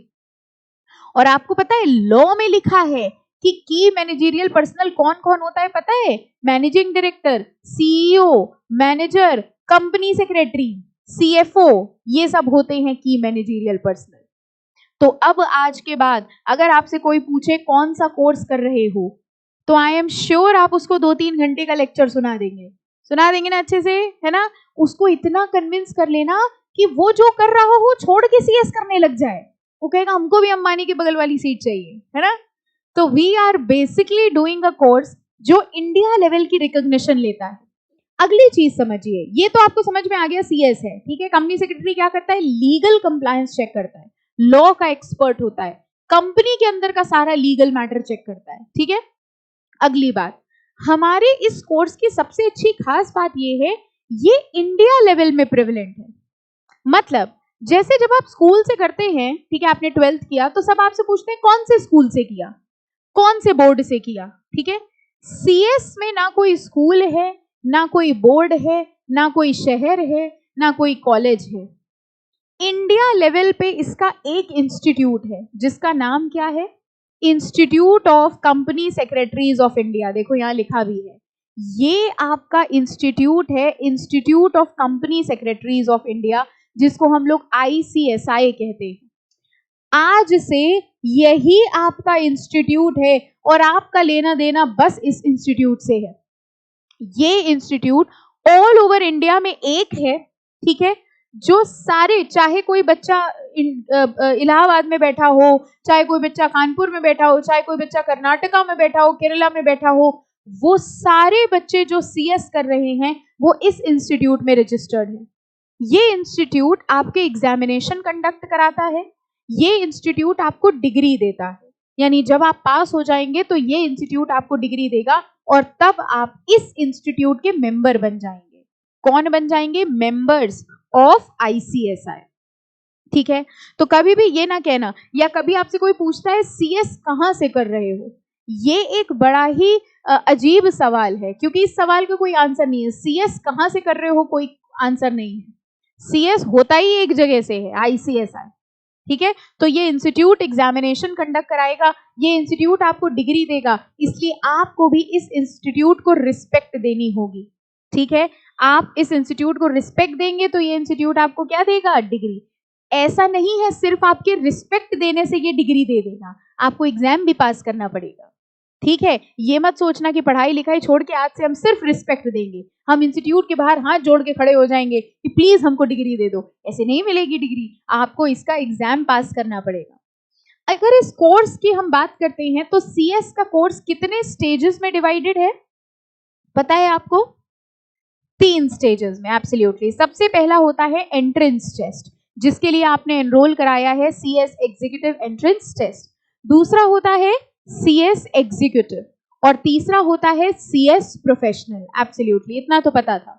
[SPEAKER 1] और आपको पता है लॉ में लिखा है कि की मैनेजरियल पर्सनल कौन कौन होता है पता है? Managing director, CEO, manager, company secretary, CFO, ये सब होते हैं की मैनेजरियल पर्सनल। तो अब आज के बाद अगर आपसे कोई पूछे कौन सा कोर्स कर रहे हो, तो आई एम श्योर आप उसको 2-3 घंटे का लेक्चर सुना देंगे ना अच्छे से, है ना? उसको इतना कन्विंस कर लेना कि वो जो कर रहा हो छोड़ के CS करने लग जाए। वो कहेगा हमको भी अंबानी के बगल वाली सीट चाहिए, है ना? तो we are basically doing a course जो इंडिया लेवल की रिकॉग्निशन लेता है। अगली चीज समझिए, ये तो आपको समझ में आ गया CS है, ठीक है। कंपनी सेक्रेटरी क्या करता है? लीगल कंप्लायंस चेक करता है, लॉ का एक्सपर्ट होता है, कंपनी के अंदर का सारा लीगल मैटर चेक करता है, ठीक है। अगली बात, हमारे इस कोर्स की सबसे अच्छी खास बात ये है, ये इंडिया लेवल में प्रिविलेंट है। मतलब जैसे जब आप स्कूल से करते हैं, ठीक है, आपने 12th किया तो सब आपसे पूछते हैं कौन से स्कूल से किया, कौन से बोर्ड से किया, ठीक है। CS में ना कोई स्कूल है, ना कोई बोर्ड है, ना कोई शहर है, ना कोई कॉलेज है। इंडिया लेवल पे इसका एक इंस्टीट्यूट है जिसका नाम क्या है? Institute of company secretaries of India. देखो यहाँ लिखा भी है, ये आपका इंस्टीट्यूट है, institute of company secretaries of India, जिसको हम लोग ICSI कहते हैं। आज से यही आपका इंस्टीट्यूट है और आपका लेना देना बस इस इंस्टीट्यूट से है। ये इंस्टीट्यूट ऑल ओवर इंडिया में एक है, ठीक है, जो सारे, चाहे कोई बच्चा इलाहाबाद में बैठा हो, चाहे कोई बच्चा कानपुर में बैठा हो, चाहे कोई बच्चा कर्नाटका में बैठा हो, केरला में बैठा हो, वो सारे बच्चे जो CS कर रहे हैं वो इस इंस्टीट्यूट में रजिस्टर्ड है। ये इंस्टीट्यूट आपके एग्जामिनेशन कंडक्ट कराता है, ये इंस्टीट्यूट आपको डिग्री देता है, यानी जब आप पास हो जाएंगे तो ये इंस्टीट्यूट आपको डिग्री देगा और तब आप इस इंस्टीट्यूट के मेंबर बन जाएंगे। कौन बन जाएंगे? मेंबर्स ऑफ ICSI, ठीक है। तो कभी भी ये ना कहना, या कभी आपसे कोई पूछता है CS कहां से कर रहे हो, ये एक बड़ा ही अजीब सवाल है, क्योंकि इस सवाल का कोई आंसर नहीं है। CS कहां से कर रहे हो कोई आंसर नहीं है, CS होता ही एक जगह से है, ICSI, ठीक है। तो ये इंस्टीट्यूट एग्जामिनेशन कंडक्ट कराएगा, ये इंस्टीट्यूट आपको डिग्री देगा, इसलिए आपको भी इस इंस्टीट्यूट को रिस्पेक्ट देनी होगी, ठीक है। आप इस इंस्टीट्यूट को रिस्पेक्ट देंगे तो ये इंस्टीट्यूट आपको क्या देगा? डिग्री। ऐसा नहीं है सिर्फ आपके रिस्पेक्ट देने से ये डिग्री दे देगा, आपको एग्जाम भी पास करना पड़ेगा, ठीक है। ये मत सोचना कि पढ़ाई लिखाई छोड़ के आज से हम सिर्फ रिस्पेक्ट देंगे, हम इंस्टीट्यूट के बाहर हाथ जोड़ के खड़े हो जाएंगे कि प्लीज हमको डिग्री दे दो, ऐसे नहीं मिलेगी डिग्री, आपको इसका एग्जाम पास करना पड़ेगा। अगर इस कोर्स की हम बात करते हैं तो CS का कोर्स कितने स्टेजेस में डिवाइडेड है पता है आपको? 3 स्टेजेस में, एब्सोल्युटली। सबसे पहला होता है एंट्रेंस टेस्ट, जिसके लिए आपने एनरोल कराया है CS एग्जीक्यूटिव एंट्रेंस टेस्ट। दूसरा होता है CS एग्जीक्यूटिव और तीसरा होता है CS प्रोफेशनल। एब्सोल्युटली, इतना तो पता था।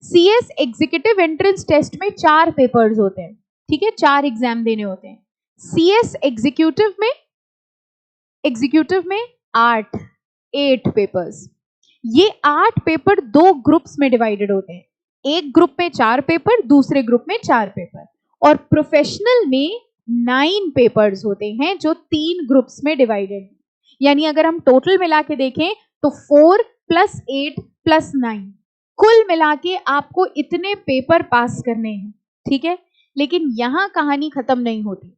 [SPEAKER 1] CS एग्जीक्यूटिव एंट्रेंस टेस्ट में 4 पेपर्स होते हैं, ठीक है, 4 एग्जाम देने होते हैं। CS एग्जीक्यूटिव में 8 पेपर्स। ये 8 पेपर 2 ग्रुप्स में डिवाइडेड होते हैं, एक ग्रुप में 4 पेपर, दूसरे ग्रुप में 4 पेपर। और प्रोफेशनल में 9 पेपर्स होते हैं जो 3 ग्रुप्स में डिवाइडेड हैं। यानी अगर हम टोटल मिला के देखें तो 4 + 8 + 9, कुल मिला के आपको इतने पेपर पास करने हैं, ठीक है। लेकिन यहां कहानी खत्म नहीं होती।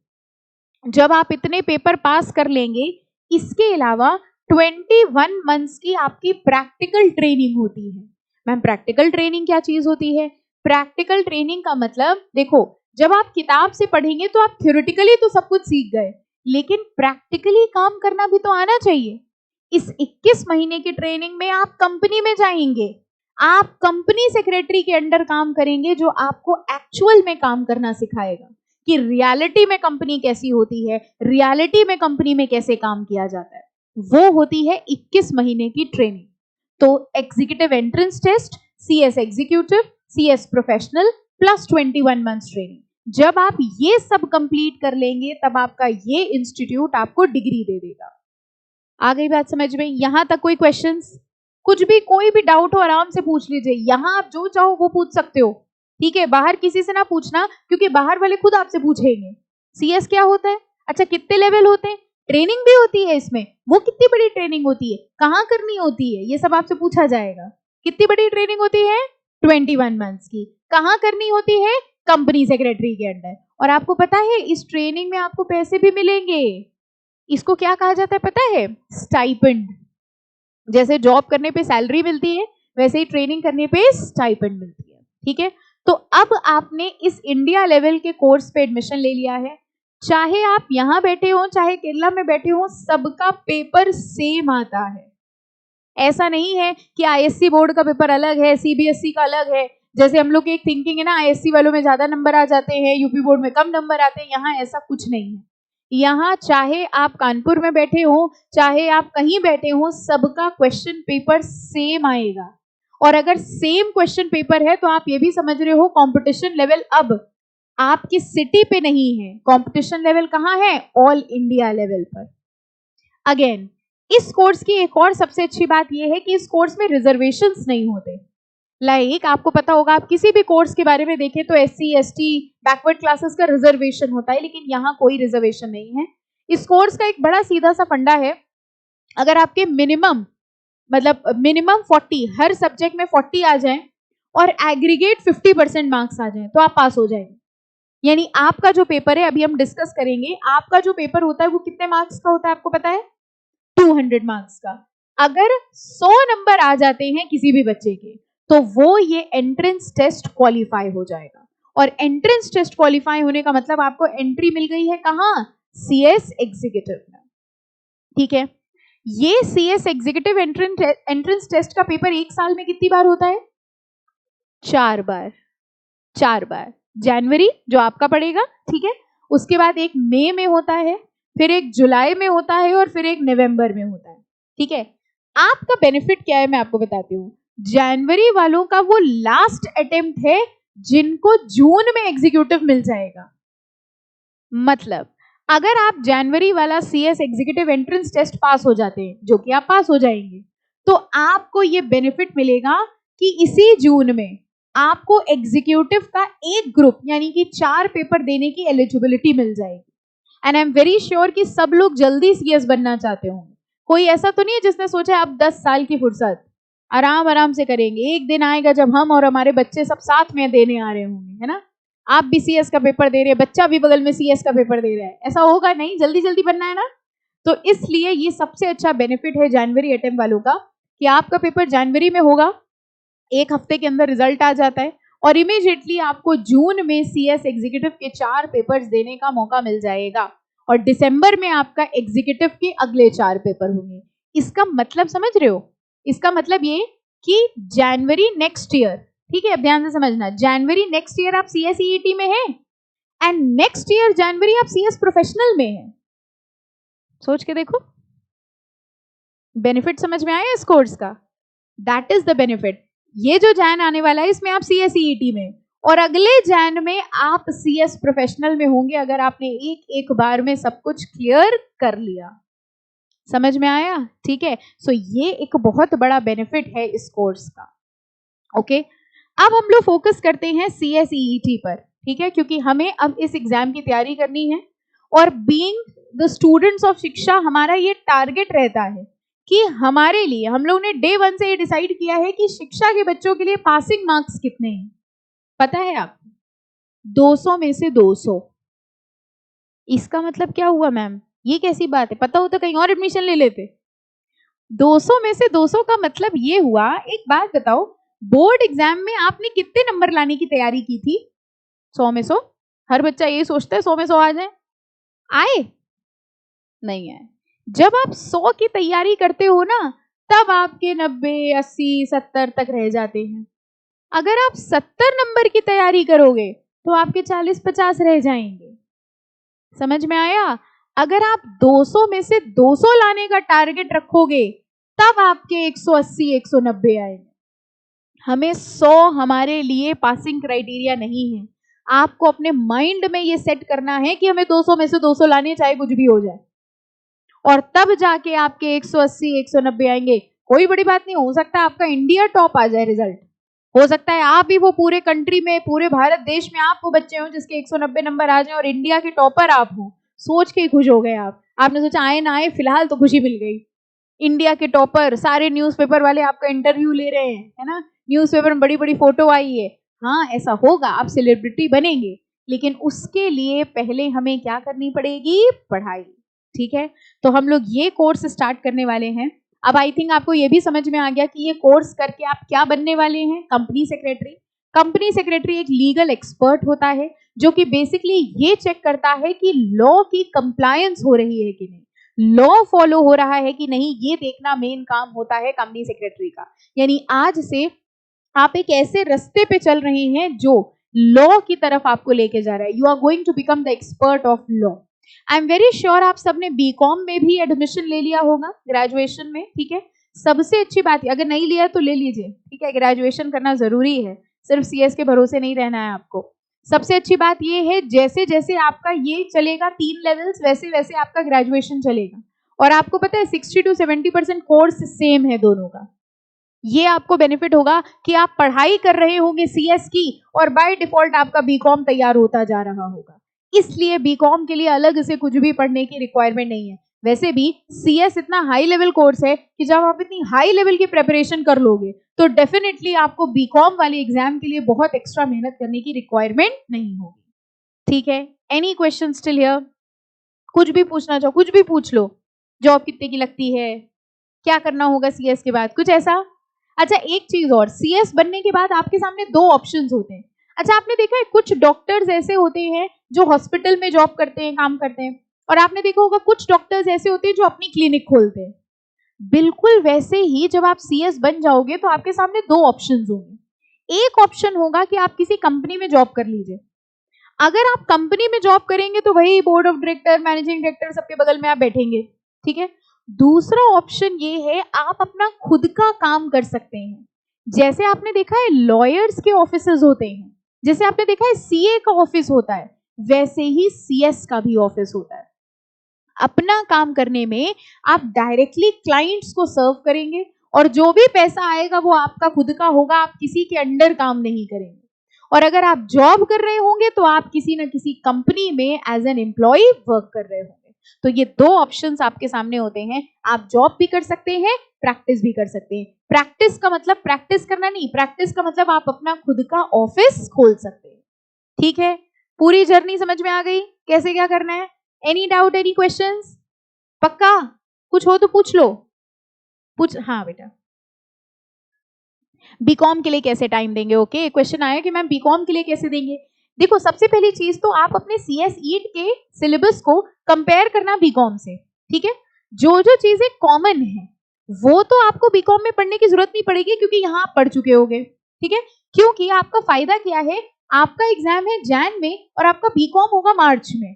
[SPEAKER 1] जब आप इतने पेपर पास कर लेंगे, इसके अलावा 21 मंथ्स की आपकी प्रैक्टिकल ट्रेनिंग होती है। मैम प्रैक्टिकल ट्रेनिंग क्या चीज होती है? प्रैक्टिकल ट्रेनिंग का मतलब देखो, जब आप किताब से पढ़ेंगे तो आप थ्योरेटिकली तो सब कुछ सीख गए, लेकिन प्रैक्टिकली काम करना भी तो आना चाहिए। इस 21 महीने की ट्रेनिंग में आप कंपनी में जाएंगे, आप कंपनी सेक्रेटरी के अंडर काम करेंगे, जो आपको एक्चुअल में काम करना सिखाएगा कि रियलिटी में कंपनी कैसी होती है, रियलिटी में कंपनी में कैसे काम किया जाता है। वो होती है 21 महीने की ट्रेनिंग। तो executive entrance test, CS executive, CS professional plus 21 months training. जब आप ये सब कंप्लीट कर लेंगे तब आपका ये इंस्टीट्यूट आपको डिग्री दे देगा। आ गई बात समझ में? यहां तक कोई क्वेश्चंस? कुछ भी, कोई भी डाउट हो आराम से पूछ लीजिए। यहां आप जो चाहो वो पूछ सकते हो, ठीक है? बाहर किसी से ना पूछना, क्योंकि बाहर वाले खुद आपसे पूछेंगे सीएस क्या होता है, अच्छा कितने लेवल होते हैं, ट्रेनिंग भी होती है इसमें, वो कितनी बड़ी ट्रेनिंग होती है, कहाँ करनी होती है, ये सब आपसे पूछा जाएगा। कितनी बड़ी ट्रेनिंग होती है? 21 मंथ्स की। कहाँ करनी होती है? कंपनी सेक्रेटरी के अंडर। और आपको पता है इस ट्रेनिंग में आपको पैसे भी मिलेंगे। इसको क्या कहा जाता है पता है? स्टाइपेंड। जैसे जॉब करने पे सैलरी मिलती है, वैसे ही ट्रेनिंग करने पे स्टाइपेंड मिलती है, ठीक है? तो अब आपने इस इंडिया लेवल के कोर्स पे एडमिशन ले लिया है, चाहे आप यहां बैठे हो चाहे केरला में बैठे हो, सबका पेपर सेम आता है। ऐसा नहीं है कि आईएससी बोर्ड का पेपर अलग है, सीबीएसई का अलग है। जैसे हम लोग की एक थिंकिंग है ना, आईएससी वालों में ज्यादा नंबर आ जाते हैं, यूपी बोर्ड में कम नंबर आते हैं। यहाँ ऐसा कुछ नहीं है। यहाँ चाहे आप कानपुर में बैठे हो चाहे आप कहीं बैठे हो, सबका क्वेश्चन पेपर सेम आएगा। और अगर सेम क्वेश्चन पेपर है तो आप ये भी समझ रहे हो कंपटीशन लेवल अब आपकी सिटी पे नहीं है, कंपटीशन लेवल कहाँ है? ऑल इंडिया लेवल पर। अगेन इस कोर्स की एक और सबसे अच्छी बात यह है कि इस कोर्स में रिजर्वेशंस नहीं होते। लाइक आपको पता होगा, आप किसी भी कोर्स के बारे में देखें तो एससी एसटी बैकवर्ड क्लासेस का रिजर्वेशन होता है, लेकिन यहाँ कोई रिजर्वेशन नहीं है। इस कोर्स का एक बड़ा सीधा सा फंडा है, अगर आपके मिनिमम 40 हर सब्जेक्ट में 40 आ जाए और एग्रीगेट 50% मार्क्स आ जाए तो आप पास हो जाएंगे। यानी आपका जो पेपर है, अभी हम डिस्कस करेंगे, आपका जो पेपर होता है वो कितने मार्क्स का होता है आपको पता है? 200 मार्क्स का। अगर 100 नंबर आ जाते हैं किसी भी बच्चे के तो वो ये एंट्रेंस टेस्ट क्वालिफाई हो जाएगा। और एंट्रेंस टेस्ट क्वालिफाई होने का मतलब आपको एंट्री मिल गई है कहाँ? सीएस एग्जीक्यूटिव में, ठीक है? ये सीएस एग्जीक्यूटिव एंट्रेंस टेस्ट का पेपर एक साल में कितनी बार होता है? 4 बार। 4 बार। जनवरी जो आपका पड़ेगा, ठीक है, उसके बाद एक मई में होता है, फिर एक जुलाई में होता है और फिर एक नवंबर में होता है, ठीक है? आपका बेनिफिट क्या है मैं आपको बताती हूँ। जनवरी वालों का वो लास्ट अटेम्प्ट है जिनको जून में एग्जीक्यूटिव मिल जाएगा। मतलब अगर आप जनवरी वाला CS executive entrance test pass हो जाते हैं, जो कि आप पास हो जाएंगे, तो आपको ये बेनिफिट मिलेगा कि इसी जून में आपको एग्जीक्यूटिव का एक ग्रुप यानी कि 4 पेपर देने की एलिजिबिलिटी मिल जाएगी। And I am very sure कि सब लोग जल्दी सीएस बनना चाहते होंगे। कोई ऐसा तो नहीं है जिसने सोचा अब 10 साल की फुर्सत आराम आराम से करेंगे, एक दिन आएगा जब हम और हमारे बच्चे सब साथ में देने आ रहे होंगे, है ना? आप भी सीएस का पेपर दे रहे हैं, बच्चा भी बगल में सीएस का पेपर दे रहा है, ऐसा होगा नहीं, जल्दी जल्दी बनना है ना। तो इसलिए ये सबसे अच्छा बेनिफिट है जनवरी अटेम्प्ट वालों का कि आपका पेपर जनवरी में होगा, एक हफ्ते के अंदर रिजल्ट आ जाता है और इमीडिएटली आपको जून में सीएस एग्जीक्यूटिव के 4 पेपर्स देने का मौका मिल जाएगा और दिसंबर में आपका एग्जीक्यूटिव के अगले 4 पेपर होंगे। इसका मतलब समझ रहे हो? इसका मतलब ये कि जनवरी नेक्स्ट ईयर, ठीक है, अब ध्यान से समझना, जनवरी नेक्स्ट ईयर आप सीएस ईईटी में हैं एंड नेक्स्ट ईयर जनवरी आप सीएस प्रोफेशनल में हैं। सोच के देखो, बेनिफिट समझ में आया इस कोर्स का? That is the benefit. ये जो जैन आने वाला है इसमें आप सीएस ईईटी में और अगले जैन में आप सीएस प्रोफेशनल में होंगे, अगर आपने एक बार में सब कुछ क्लियर कर लिया। समझ में आया? ठीक है, सो ये एक बहुत बड़ा बेनिफिट है इस कोर्स का। ओके, अब हम लोग फोकस करते हैं सीएस ईईटी पर, ठीक है, क्योंकि हमें अब इस एग्जाम की तैयारी करनी है और बीइंग द स्टूडेंट्स ऑफ शिक्षा हमारा ये टारगेट रहता है कि हमारे लिए, हम लोगों ने डे 1 से ये डिसाइड किया है कि शिक्षा के बच्चों के लिए पासिंग मार्क्स कितने हैं पता है आपको? 200 में से 200। इसका मतलब क्या हुआ मैम? ये कैसी बात है? पता होता कहीं और एडमिशन ले लेते। 200 में से 200 का मतलब ये हुआ, एक बात बताओ, बोर्ड एग्जाम में आपने कितने नंबर लाने की तैयारी की थी? 100 में 100? हर बच्चा ये सोचता है 100 में 100 आ जाए। आए? नहीं आए। जब आप 100 की तैयारी करते हो ना, तब आपके 90, 80, 70 तक रह जाते हैं। अगर आप 70 नंबर की तैयारी करोगे तो आपके 40-50 रह जाएंगे। समझ में आया? अगर आप 200 में से 200 लाने का टारगेट रखोगे तब आपके 180, 190 आएंगे। हमें 100 हमारे लिए पासिंग क्राइटेरिया नहीं है। आपको अपने माइंड में ये सेट करना है कि हमें 200 में से 200 लाने, चाहे कुछ भी हो जाए, और तब जाके आपके 180, 190 आएंगे। कोई बड़ी बात नहीं, हो सकता है आपका इंडिया टॉप आ जाए रिजल्ट, हो सकता है आप ही वो पूरे कंट्री में, पूरे भारत देश में आप वो बच्चे हो जिसके 190 नंबर आ जाए और इंडिया के टॉपर आप हो। सोच के खुश हो गए आप, आपने सोचा आए ना आए, फिलहाल तो खुशी मिल गई। इंडिया के टॉपर, सारे न्यूज़पेपर वाले आपका इंटरव्यू ले रहे हैं, है ना, न्यूज़पेपर में बड़ी बड़ी फोटो आई है। हाँ ऐसा होगा, आप सेलिब्रिटी बनेंगे, लेकिन उसके लिए पहले हमें क्या करनी पड़ेगी? पढ़ाई। ठीक है, तो हम लोग ये कोर्स स्टार्ट करने वाले हैं। अब आई थिंक आपको ये भी समझ में आ गया कि ये कोर्स करके आप क्या बनने वाले हैं? Company secretary. कंपनी सेक्रेटरी एक लीगल एक्सपर्ट होता है जो कि बेसिकली ये चेक करता है कि लॉ की कंप्लायंस हो रही है कि नहीं, लॉ फॉलो हो रहा है कि नहीं, ये देखना मेन काम होता है कंपनी सेक्रेटरी का। यानी आज से आप एक ऐसे रास्ते पे चल रहे हैं जो लॉ की तरफ आपको लेके जा रहा है। You are going to become the expert of law. I am very sure आप सबने बीकॉम में भी एडमिशन ले लिया होगा, ग्रेजुएशन में। ठीक है, सबसे अच्छी बात है, अगर नहीं लिया तो ले लीजिए, ठीक है, ग्रेजुएशन करना जरूरी है, सिर्फ सीएस के भरोसे नहीं रहना है आपको। सबसे अच्छी बात ये है, जैसे जैसे आपका ये चलेगा 3 लेवल्स, वैसे वैसे आपका ग्रेजुएशन चलेगा। और आपको पता है 60 to 70% कोर्स सेम है दोनों का। ये आपको बेनिफिट होगा कि आप पढ़ाई कर रहे होंगे सीएस की और बाय डिफॉल्ट आपका बीकॉम तैयार होता जा रहा होगा। इसलिए बीकॉम के लिए अलग से कुछ भी पढ़ने की रिक्वायरमेंट नहीं है। वैसे भी सीएस इतना हाई लेवल कोर्स है कि जब आप इतनी हाई लेवल की प्रिपरेशन कर लोगे तो डेफिनेटली आपको बीकॉम वाले एग्जाम के लिए बहुत एक्स्ट्रा मेहनत करने की रिक्वायरमेंट नहीं होगी। ठीक है, एनी क्वेश्चन स्टिल हियर? कुछ भी पूछना चाहो कुछ भी पूछ लो। जॉब कितने की लगती है? क्या करना होगा सीएस के बाद? कुछ ऐसा? अच्छा एक चीज और, सीएस बनने के बाद आपके सामने 2 ऑप्शंस होते हैं। अच्छा आपने देखा है कुछ डॉक्टर्स ऐसे होते हैं जो हॉस्पिटल में जॉब करते हैं, काम करते हैं, और आपने देखा होगा कुछ डॉक्टर्स ऐसे होते हैं जो अपनी क्लिनिक खोलते हैं। बिल्कुल वैसे ही जब आप सीएस बन जाओगे तो आपके सामने 2 ऑप्शंस होंगे। एक ऑप्शन होगा कि आप किसी कंपनी में जॉब कर लीजिए। अगर आप कंपनी में जॉब करेंगे तो वही board of director, managing director सबके बगल में आप बैठेंगे। ठीक है, दूसरा ऑप्शन ये है, आप अपना खुद का काम कर सकते हैं। जैसे आपने देखा है लॉयर्स के ऑफिसेज होते हैं, जैसे आपने देखा है सीए का ऑफिस होता है, वैसे ही सीएस का भी ऑफिस होता है। अपना काम करने में आप डायरेक्टली क्लाइंट्स को सर्व करेंगे और जो भी पैसा आएगा वो आपका खुद का होगा, आप किसी के अंडर काम नहीं करेंगे। और अगर आप जॉब कर रहे होंगे तो आप किसी न किसी कंपनी में एज एन एम्प्लॉय वर्क कर रहे होंगे। तो ये 2 ऑप्शंस आपके सामने होते हैं, आप जॉब भी कर सकते हैं, प्रैक्टिस भी कर सकते हैं। प्रैक्टिस का मतलब प्रैक्टिस करना नहीं, प्रैक्टिस का मतलब आप अपना खुद का ऑफिस खोल सकते हैं। ठीक है, पूरी जर्नी समझ में आ गई कैसे क्या करना है? Any doubt, any questions? पक्का? कुछ हो तो पूछ लो, पूछ। हाँ बेटा, बीकॉम के लिए कैसे टाइम देंगे? ओके, क्वेश्चन आया कि मैम बीकॉम के लिए कैसे देंगे। देखो सबसे पहली चीज तो आप अपने सीएस ईट के सिलेबस को कंपेयर करना बीकॉम से। ठीक है, जो जो चीजें कॉमन है वो तो आपको बीकॉम में पढ़ने की जरूरत नहीं पड़ेगी क्योंकि यहाँ आप पढ़ चुके होगे। ठीक है, क्योंकि आपका फायदा क्या है, आपका एग्जाम है जैन में और आपका बीकॉम होगा मार्च में।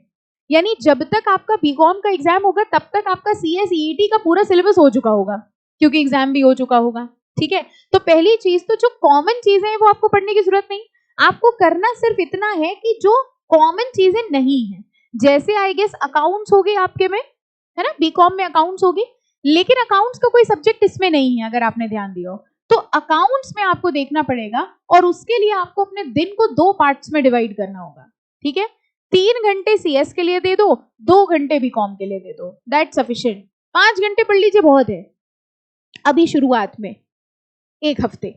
[SPEAKER 1] यानी जब तक आपका बीकॉम का एग्जाम होगा तब तक आपका सीएस ईटी का पूरा सिलेबस हो चुका होगा क्योंकि एग्जाम भी हो चुका होगा। ठीक है, तो पहली चीज तो जो कॉमन चीजें हैं वो आपको पढ़ने की जरूरत नहीं, आपको करना सिर्फ इतना है कि जो कॉमन चीजें नहीं है, जैसे आई गेस अकाउंट्स हो गए आपके में, है ना, बीकॉम में अकाउंट्स होगी, लेकिन अकाउंट्स का कोई सब्जेक्ट इसमें नहीं है। अगर आपने ध्यान दिया हो तो अकाउंट्स में आपको देखना पड़ेगा और उसके लिए आपको अपने दिन को 2 पार्ट्स में डिवाइड करना होगा। ठीक है, 3 घंटे सीएस के लिए दे दो, 2 घंटे बीकॉम के लिए दे दो, दैट सफिशिएंट। 5 घंटे पढ़ लीजिए, बहुत है अभी शुरुआत में, 1 हफ्ते।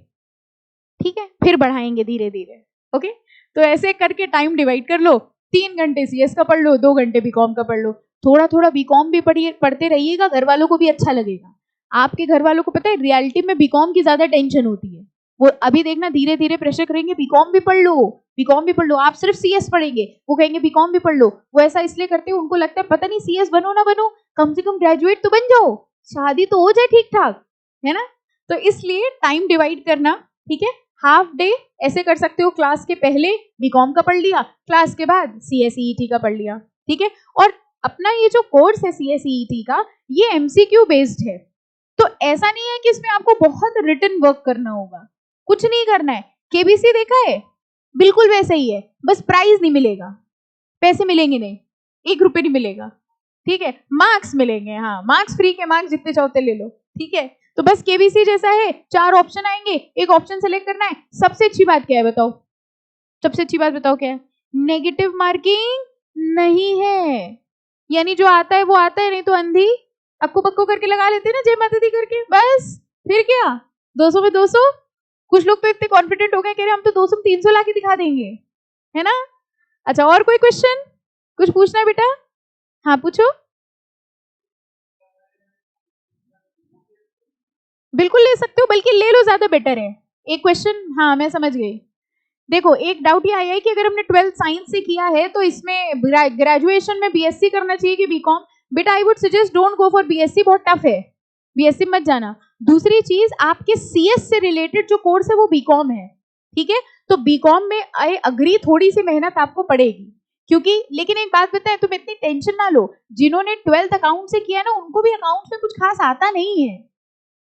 [SPEAKER 1] ठीक है, फिर बढ़ाएंगे धीरे धीरे। ओके, तो ऐसे करके टाइम डिवाइड कर लो, 3 घंटे सीएस का पढ़ लो, 2 घंटे बीकॉम का पढ़ लो। थोड़ा थोड़ा बीकॉम भी पढ़ते रहिएगा, घर वालों को भी अच्छा लगेगा। आपके घर वालों को पता है रियलिटी में बीकॉम की ज्यादा टेंशन होती है। वो अभी देखना धीरे धीरे प्रेशर करेंगे बीकॉम भी पढ़ लो, बीकॉम भी पढ़ लो, आप सिर्फ सीएस पढ़ेंगे, वो कहेंगे बीकॉम भी पढ़ लो। वो ऐसा इसलिए करते हैं, उनको लगता है पता नहीं सीएस बनो ना बनो, कम से कम ग्रेजुएट तो बन जाओ, शादी तो हो जाए ठीक ठाक, है ना। तो इसलिए टाइम डिवाइड करना, ठीक है। हाफ डे ऐसे कर सकते हो, क्लास के पहले बीकॉम का पढ़ लिया, क्लास के बाद सीएसईटी का पढ़ लिया, ठीक है। और अपना ये जो कोर्स है सीएसईटी का, ये एमसीक्यू बेस्ड है, तो ऐसा नहीं है कि इसमें आपको बहुत रिटन वर्क करना होगा, कुछ नहीं करना है। केबीसी देखा है, बिल्कुल वैसे ही है, बस प्राइज नहीं मिलेगा, पैसे मिलेंगे नहीं, 1 रुपए नहीं मिलेगा, ठीक है। मार्क्स मिलेंगे, हाँ मार्क्स फ्री के, मार्क्स जितने चाहते ले लो, ठीक है। तो बस केबीसी जैसा है, 4 ऑप्शन आएंगे, एक ऑप्शन सेलेक्ट करना है। सबसे अच्छी बात क्या है बताओ, सबसे अच्छी बात बताओ क्या है? नेगेटिव मार्किंग नहीं है, यानी जो आता है वो आता है, नहीं तो अंधी अक्कू पक्कू करके लगा लेते हैं ना, जय माता दी करके, बस फिर क्या 200 में 200। कुछ लोग तो इतने कॉन्फिडेंट हो गए, कह रहे हम तो 200 में 300 ला के दिखा देंगे, है ना। अच्छा, और कोई क्वेश्चन, कुछ पूछना है बेटा? हाँ पूछो। बिल्कुल ले सकते हो, बल्कि ले लो, ज्यादा बेटर है। एक क्वेश्चन, हाँ मैं समझ गई। देखो एक डाउट ये आया है कि अगर हमने 12th साइंस से किया है तो इसमें ग्रेजुएशन में बीएससी करना चाहिए कि बीकॉम। बेटा I would suggest don't go for BSc, बहुत टफ है, बीएससी मत जाना। दूसरी चीज, आपके सीएस से रिलेटेड जो कोर्स है वो बीकॉम है, ठीक है। तो बीकॉम में आई अग्री थोड़ी सी मेहनत आपको पड़ेगी, क्योंकि लेकिन एक बात बताएं, तुम इतनी टेंशन ना लो, जिन्होंने 12th अकाउंट से किया ना उनको भी अकाउंट में कुछ खास आता नहीं है।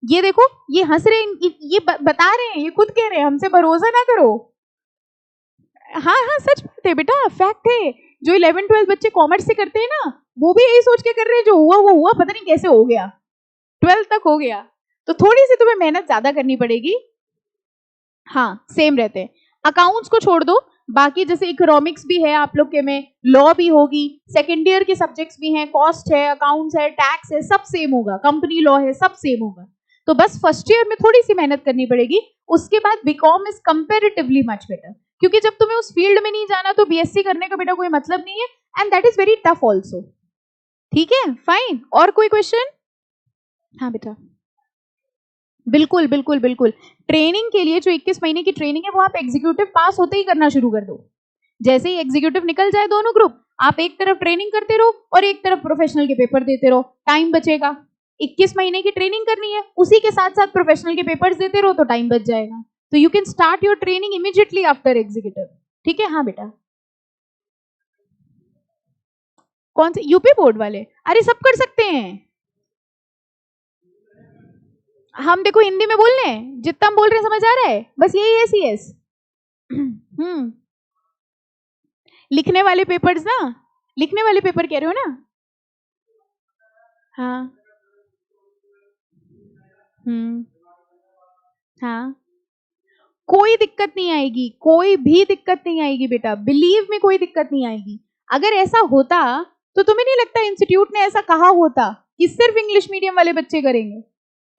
[SPEAKER 1] ये देखो ये हंस रहे हैं, ये बता रहे हैं, ये खुद कह रहे हैं, हमसे भरोसा ना करो। हाँ हाँ सच बात है बेटा, फैक्ट है। जो 11-12 बच्चे कॉमर्स से करते हैं ना, वो भी यही सोच के कर रहे हैं, जो हुआ वो हुआ, पता नहीं कैसे हो गया, 12 तक हो गया। तो थोड़ी सी तुम्हें मेहनत ज्यादा करनी पड़ेगी। हाँ सेम रहते हैं। अकाउंट्स को छोड़ दो, बाकी जैसे इकोनॉमिक्स भी है आप लोग के में, लॉ भी होगी, सेकेंड ईयर के सब्जेक्ट्स भी हैं, कॉस्ट है, अकाउंट्स है, टैक्स है, सब सेम होगा, कंपनी लॉ है, सब सेम होगा। तो बस फर्स्ट ईयर में थोड़ी सी मेहनत करनी पड़ेगी, उसके बाद BCom is comparatively much better, क्योंकि जब तुम्हें उस फील्ड में नहीं जाना तो बीएससी करने का बेटा कोई मतलब नहीं है, and that is very tough also, ठीक है फाइन। और कोई क्वेश्चन? हाँ बेटा बिल्कुल बिल्कुल बिल्कुल। ट्रेनिंग के लिए जो 21 महीने की ट्रेनिंग है वो आप एग्जीक्यूटिव पास होते ही करना शुरू कर दो। जैसे ही एग्जीक्यूटिव निकल जाए दोनों ग्रुप, आप एक तरफ ट्रेनिंग करते रहो और एक तरफ प्रोफेशनल के पेपर देते रहो, टाइम बचेगा। 21 महीने की ट्रेनिंग करनी है, उसी के साथ साथ प्रोफेशनल के पेपर्स देते रहो तो टाइम बच जाएगा। तो you can start your training immediately after executive, ठीक है। हाँ बेटा कौन से यूपी बोर्ड वाले? अरे सब कर सकते हैं, हम देखो हिंदी में बोल रहे हैं, जितना हम बोल रहे हैं समझ आ रहा है, बस यही है सीएस। लिखने वाले पेपर्स ना, लिखने वाले पेपर कह रहे हो ना? हाँ हाँ कोई दिक्कत नहीं आएगी, कोई भी दिक्कत नहीं आएगी बेटा, बिलीव में कोई दिक्कत नहीं आएगी। अगर ऐसा होता तो तुम्हें नहीं लगता इंस्टीट्यूट ने ऐसा कहा होता कि सिर्फ इंग्लिश मीडियम वाले बच्चे करेंगे?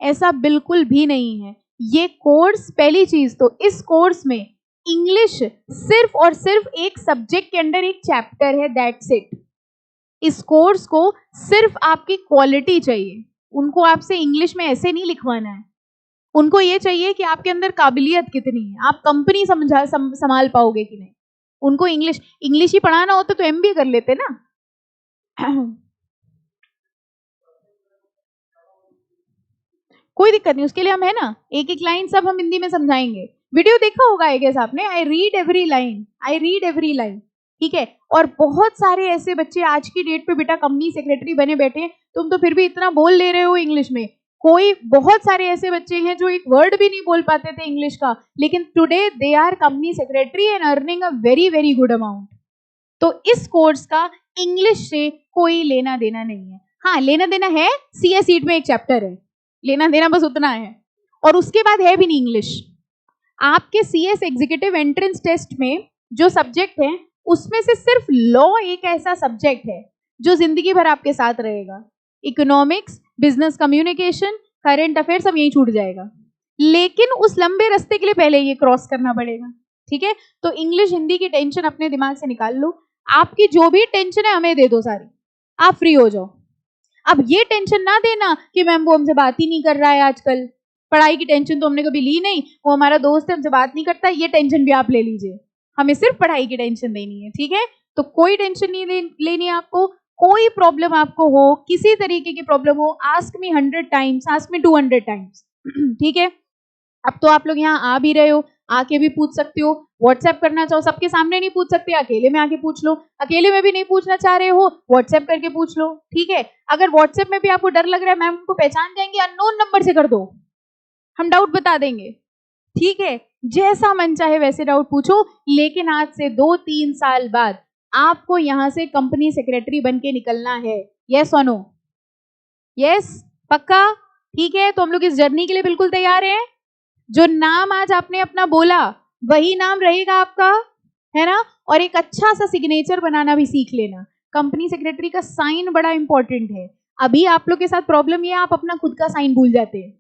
[SPEAKER 1] ऐसा बिल्कुल भी नहीं है। ये कोर्स, पहली चीज तो इस कोर्स में इंग्लिश सिर्फ और सिर्फ एक सब्जेक्ट के अंदर एक चैप्टर है, दैट्स इट। इस कोर्स को सिर्फ आपकी क्वालिटी चाहिए, उनको आपसे इंग्लिश में ऐसे नहीं लिखवाना है, उनको ये चाहिए कि आपके अंदर काबिलियत कितनी है, आप कंपनी संभाल पाओगे कि नहीं। उनको इंग्लिश इंग्लिश ही पढ़ाना होता तो एमबीए कर लेते ना। कोई दिक्कत नहीं, उसके लिए हम है ना, एक एक लाइन सब हम हिंदी में समझाएंगे। वीडियो देखा होगा आई गेस आपने, I read every line, I read every line, ठीक है। और बहुत सारे ऐसे बच्चे आज की डेट पे बेटा कंपनी सेक्रेटरी बने बैठे हैं, तुम तो फिर भी इतना बोल ले रहे हो इंग्लिश में। कोई बहुत सारे ऐसे बच्चे हैं जो एक वर्ड भी नहीं बोल पाते थे इंग्लिश का, लेकिन today they are company secretary and earning a very very good amount. तो इस कोर्स का इंग्लिश से कोई लेना देना नहीं है। हाँ लेना देना है, सीएस सीट में एक चैप्टर है, लेना देना बस उतना है, और उसके बाद है भी नहीं इंग्लिश। आपके सीएस एग्जीक्यूटिव एंट्रेंस टेस्ट में जो सब्जेक्ट है उसमें से सिर्फ लॉ एक ऐसा सब्जेक्ट है जो जिंदगी भर आपके साथ रहेगा। Economics, business communication, current affair सब यही छूट जाएगा, लेकिन उस लंबे रास्ते के लिए पहले ये क्रॉस करना पड़ेगा, ठीक है। तो इंग्लिश हिंदी की टेंशन अपने दिमाग से निकाल लो, आपकी जो भी टेंशन है हमें दे दो सारी, आप फ्री हो जाओ। अब ये टेंशन ना देना कि मैम वो हमसे बात ही नहीं कर रहा है आजकल, पढ़ाई की टेंशन तो हमने कभी ली नहीं, वो हमारा दोस्त है हमसे बात नहीं करता, ये टेंशन भी आप ले लीजिए, हमें सिर्फ पढ़ाई की टेंशन देनी है, ठीक है। तो कोई टेंशन नहीं लेनी है आपको, कोई प्रॉब्लम आपको हो, किसी तरीके की प्रॉब्लम हो, ask me 100 times, ask me 200 times, ठीक है। अब तो आप लोग यहाँ आ भी रहे हो, आके भी पूछ सकते हो, व्हाट्सएप करना चाहो सबके सामने नहीं पूछ सकते, अकेले में आके पूछ लो, अकेले में भी नहीं पूछना चाह रहे हो व्हाट्सएप करके पूछ लो, ठीक है। अगर व्हाट्सएप में भी आपको डर लग रहा है मैम उनको पहचान जाएंगे, अननोन नंबर से कर दो, हम डाउट बता देंगे, ठीक है। जैसा मन चाहे वैसे डाउट पूछो, लेकिन आज से 2-3 साल बाद आपको यहाँ से कंपनी सेक्रेटरी बन के निकलना है, यस और नो? यस, पक्का, ठीक है। तो हम लोग इस जर्नी के लिए बिल्कुल तैयार हैं। जो नाम आज आपने अपना बोला वही नाम रहेगा आपका, है ना। और एक अच्छा सा सिग्नेचर बनाना भी सीख लेना, कंपनी सेक्रेटरी का साइन बड़ा इंपॉर्टेंट है। अभी आप लोग के साथ प्रॉब्लम ये है, आप अपना खुद का साइन भूल जाते हैं,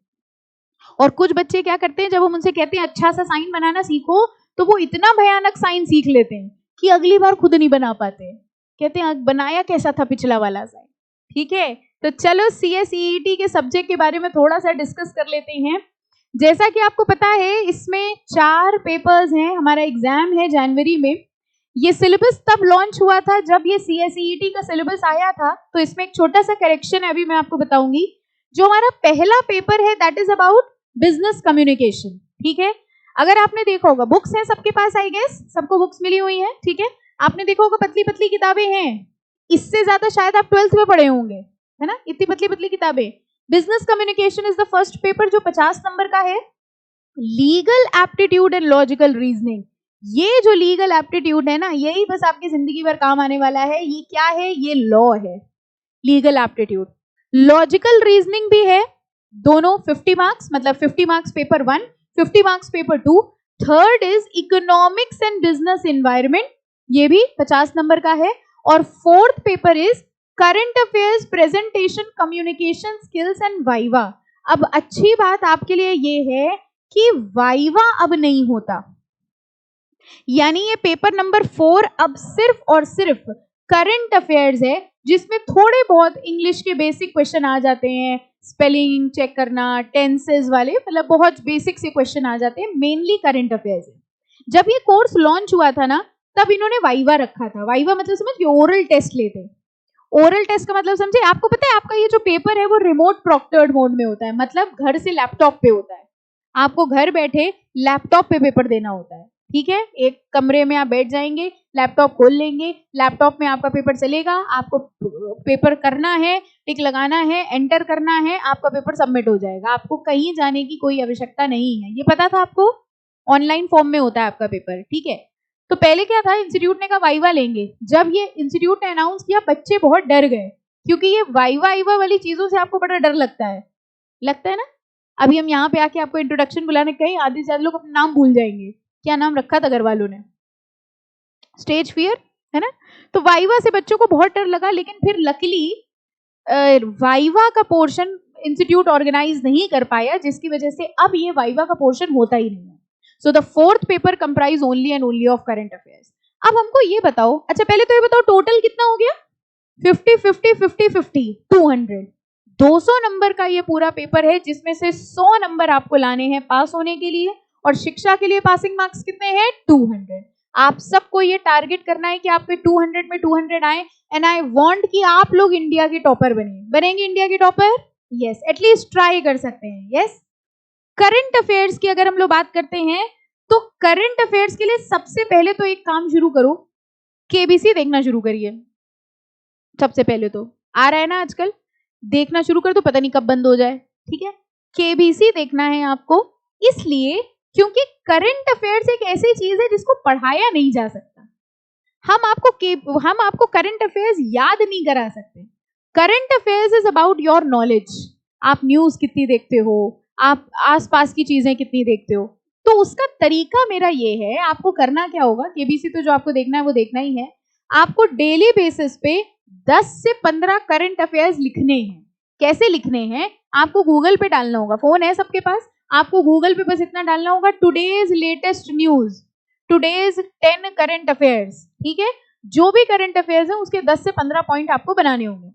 [SPEAKER 1] और कुछ बच्चे क्या करते हैं, जब हम उनसे कहते हैं अच्छा सा साइन बनाना सीखो, तो वो इतना भयानक साइन सीख लेते हैं कि अगली बार खुद नहीं बना पाते, कहते हैं बनाया कैसा था पिछला वाला साइन, ठीक है। तो चलो CSEET के सब्जेक्ट के बारे में थोड़ा सा डिस्कस कर लेते हैं। जैसा कि आपको पता है इसमें 4 पेपर्स हैं, हमारा एग्जाम है जनवरी में। ये सिलेबस तब लॉन्च हुआ था जब ये CSEET का सिलेबस आया था, तो इसमें एक छोटा सा करेक्शन है, अभी मैं आपको बताऊंगी। जो हमारा पहला पेपर है that is about business communication, ठीक है। अगर आपने देखा होगा, बुक्स हैं सबके पास, आई गेस सबको बुक्स मिली हुई हैं, ठीक है। आपने देखा होगा पतली पतली किताबें हैं, इससे ज्यादा शायद आप 12th में पढ़े होंगे, है ना, इतनी पतली पतली किताबें। Business communication is the first paper जो 50 नंबर का है। Legal aptitude and logical reasoning, ये जो लीगल एप्टीट्यूड है ना, यही बस आपकी जिंदगी भर काम आने वाला है। ये क्या है? ये लॉ है, लीगल एप्टीट्यूड। लॉजिकल रीजनिंग भी है, दोनों 50 मार्क्स, मतलब 50 marks paper 1, 50 marks paper 2। Third is economics and business environment, ये भी 50 नंबर का है। और fourth paper is current affairs, presentation, communication skills and viva. अब अच्छी बात आपके लिए ये है कि वाइवा अब नहीं होता, यानी ये पेपर नंबर 4 अब सिर्फ और सिर्फ करंट अफेयर्स है, जिसमें थोड़े बहुत इंग्लिश के बेसिक क्वेश्चन आ जाते हैं, स्पेलिंग चेक करना, टेंसेस वाले, मतलब बहुत बेसिक से क्वेश्चन आ जाते हैं, मेनली करंट अफेयर्स है। जब ये कोर्स लॉन्च हुआ था ना, तब इन्होंने वाइवा रखा था। वाइवा मतलब समझ, ओरल टेस्ट लेते हैं। ओरल टेस्ट का मतलब समझे? आपको पता है आपका ये जो पेपर है वो रिमोट प्रोक्टर्ड मोड में होता है, मतलब घर से लैपटॉप पे होता है, आपको घर बैठे लैपटॉप पे पेपर देना होता है, ठीक है। एक कमरे में आप बैठ जाएंगे, लैपटॉप खोल लेंगे, लैपटॉप में आपका पेपर चलेगा, आपको पेपर करना है, टिक लगाना है, एंटर करना है, आपका पेपर सबमिट हो जाएगा, आपको कहीं जाने की कोई आवश्यकता नहीं है। ये पता था आपको? ऑनलाइन फॉर्म में होता है आपका पेपर, ठीक है। तो पहले क्या था, इंस्टीट्यूट ने कहा वाइवा लेंगे। जब ये इंस्टीट्यूट ने अनाउंस किया, बच्चे बहुत डर गए, क्योंकि ये वाइवा वाली चीजों से आपको बड़ा डर लगता है ना। अभी हम यहाँ पे आके आपको इंट्रोडक्शन बुलाने कहीं, आधे से ज्यादा लोग अपना नाम भूल जाएंगे, क्या नाम रखा था घर वालों ने, स्टेज फियर, है ना। तो वाइवा से बच्चों को बहुत डर लगा, लेकिन फिर लकीली वाइवा का पोर्शन इंस्टीट्यूट ऑर्गेनाइज नहीं कर पाया, जिसकी वजह से अब ये वाइवा का पोर्शन होता ही नहीं है। So the fourth paper comprise only and only of current affairs. अब हमको ये बताओ, अच्छा पहले तो ये बताओ टोटल कितना हो गया? 50 50 50 50 200 200 नंबर का ये पूरा पेपर है, जिसमें से 100 नंबर आपको लाने हैं पास होने के लिए, और शिक्षा के लिए पासिंग मार्क्स कितने हैं? 200। आप सबको ये टारगेट करना है कि आपके 200 में 200 आए, एंड आई वांट कि आप लोग इंडिया के टॉपर बनेंगे इंडिया के टॉपर, यस, एटलीस्ट ट्राई कर सकते हैं, यस। करंट अफेयर्स की अगर हम लोग बात करते हैं, तो करंट अफेयर्स के लिए सबसे पहले तो एक काम शुरू करो, केबीसी देखना शुरू करिए। सबसे पहले तो आ रहा है ना आजकल, देखना शुरू कर दो, पता नहीं कब बंद हो जाए, ठीक है। केबीसी देखना है आपको, इसलिए क्योंकि करंट अफेयर्स एक ऐसी चीज है जिसको पढ़ाया नहीं जा सकता। हम आपको करंट अफेयर्स याद नहीं करा सकते। Current affairs is about your knowledge. आप न्यूज कितनी देखते हो, आप आसपास की चीजें कितनी देखते हो, तो उसका तरीका मेरा ये है, आपको करना क्या होगा, केबीसी तो जो आपको देखना है वो देखना ही है, आपको डेली बेसिस पे 10 से 15 करंट अफेयर्स लिखने हैं। कैसे लिखने हैं? आपको गूगल पे डालना होगा, फोन है सबके पास, आपको गूगल पे बस इतना डालना होगा, today's latest news, today's 10 current affairs, ठीक है। जो भी करंट अफेयर्स है उसके 10 से 15 पॉइंट आपको बनाने होंगे।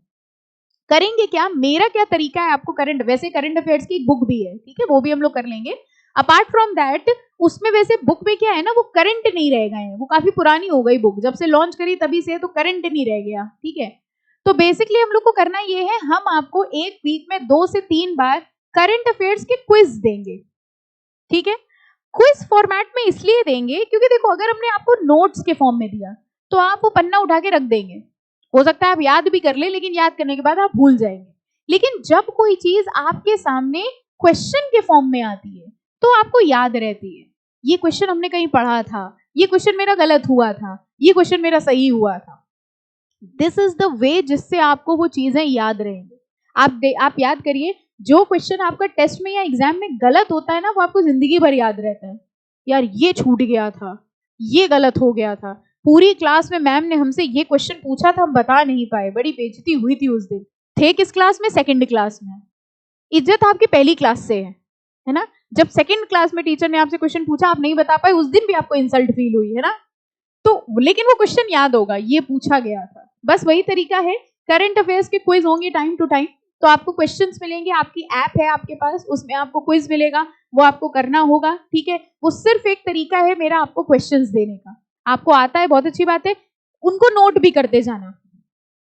[SPEAKER 1] करेंगे क्या, मेरा क्या तरीका है आपको करंट, वैसे करंट अफेयर्स की एक बुक भी है, ठीक है, वो भी हम लोग कर लेंगे। अपार्ट फ्रॉम दैट उसमें वैसे बुक में क्या है ना, वो करंट नहीं रह गए हैं, वो काफी पुरानी हो गई बुक, जब से लॉन्च करी तभी से, तो करंट नहीं रह गया, ठीक है। तो बेसिकली हम लोग को करना ये है, हम आपको एक वीक में 2 से 3 बार करंट अफेयर्स के क्विज देंगे, ठीक है। क्विज फॉर्मेट में इसलिए देंगे क्योंकि देखो, अगर हमने आपको नोट्स के फॉर्म में दिया तो आप वो पन्ना उठा के रख देंगे, हो सकता है आप याद भी कर ले, लेकिन याद करने के बाद आप भूल जाएंगे। लेकिन जब कोई चीज आपके सामने क्वेश्चन के फॉर्म में आती है तो आपको याद रहती है, ये क्वेश्चन हमने कहीं पढ़ा था, ये क्वेश्चन मेरा गलत हुआ था, ये क्वेश्चन मेरा सही हुआ था। दिस इज द वे जिससे आपको वो चीजें याद रहेंगी। आप याद करिए, जो क्वेश्चन आपका टेस्ट में या एग्जाम में गलत होता है ना, वो आपको जिंदगी भर याद रहता है, यार ये छूट गया था, ये गलत हो गया था, पूरी क्लास में मैम ने हमसे ये क्वेश्चन पूछा था, हम बता नहीं पाए, बड़ी बेइज्जती हुई थी उस दिन। थे किस क्लास में, सेकंड क्लास में। इज्जत आपकी पहली क्लास से है ना। जब सेकंड क्लास में टीचर ने आपसे क्वेश्चन पूछा, आप नहीं बता पाए, उस दिन भी आपको इंसल्ट फील हुई है ना। तो लेकिन वो क्वेश्चन याद होगा, ये पूछा गया था। बस वही तरीका है, करंट अफेयर्स के क्विज होंगे टाइम टू टाइम, तो आपको क्वेश्चंस मिलेंगे, आपकी ऐप है आपके पास, उसमें आपको क्विज मिलेगा, वो आपको करना होगा, ठीक है। वो सिर्फ एक तरीका है मेरा आपको क्वेश्चंस देने का, आपको आता है बहुत अच्छी बात है, उनको नोट भी करते जाना।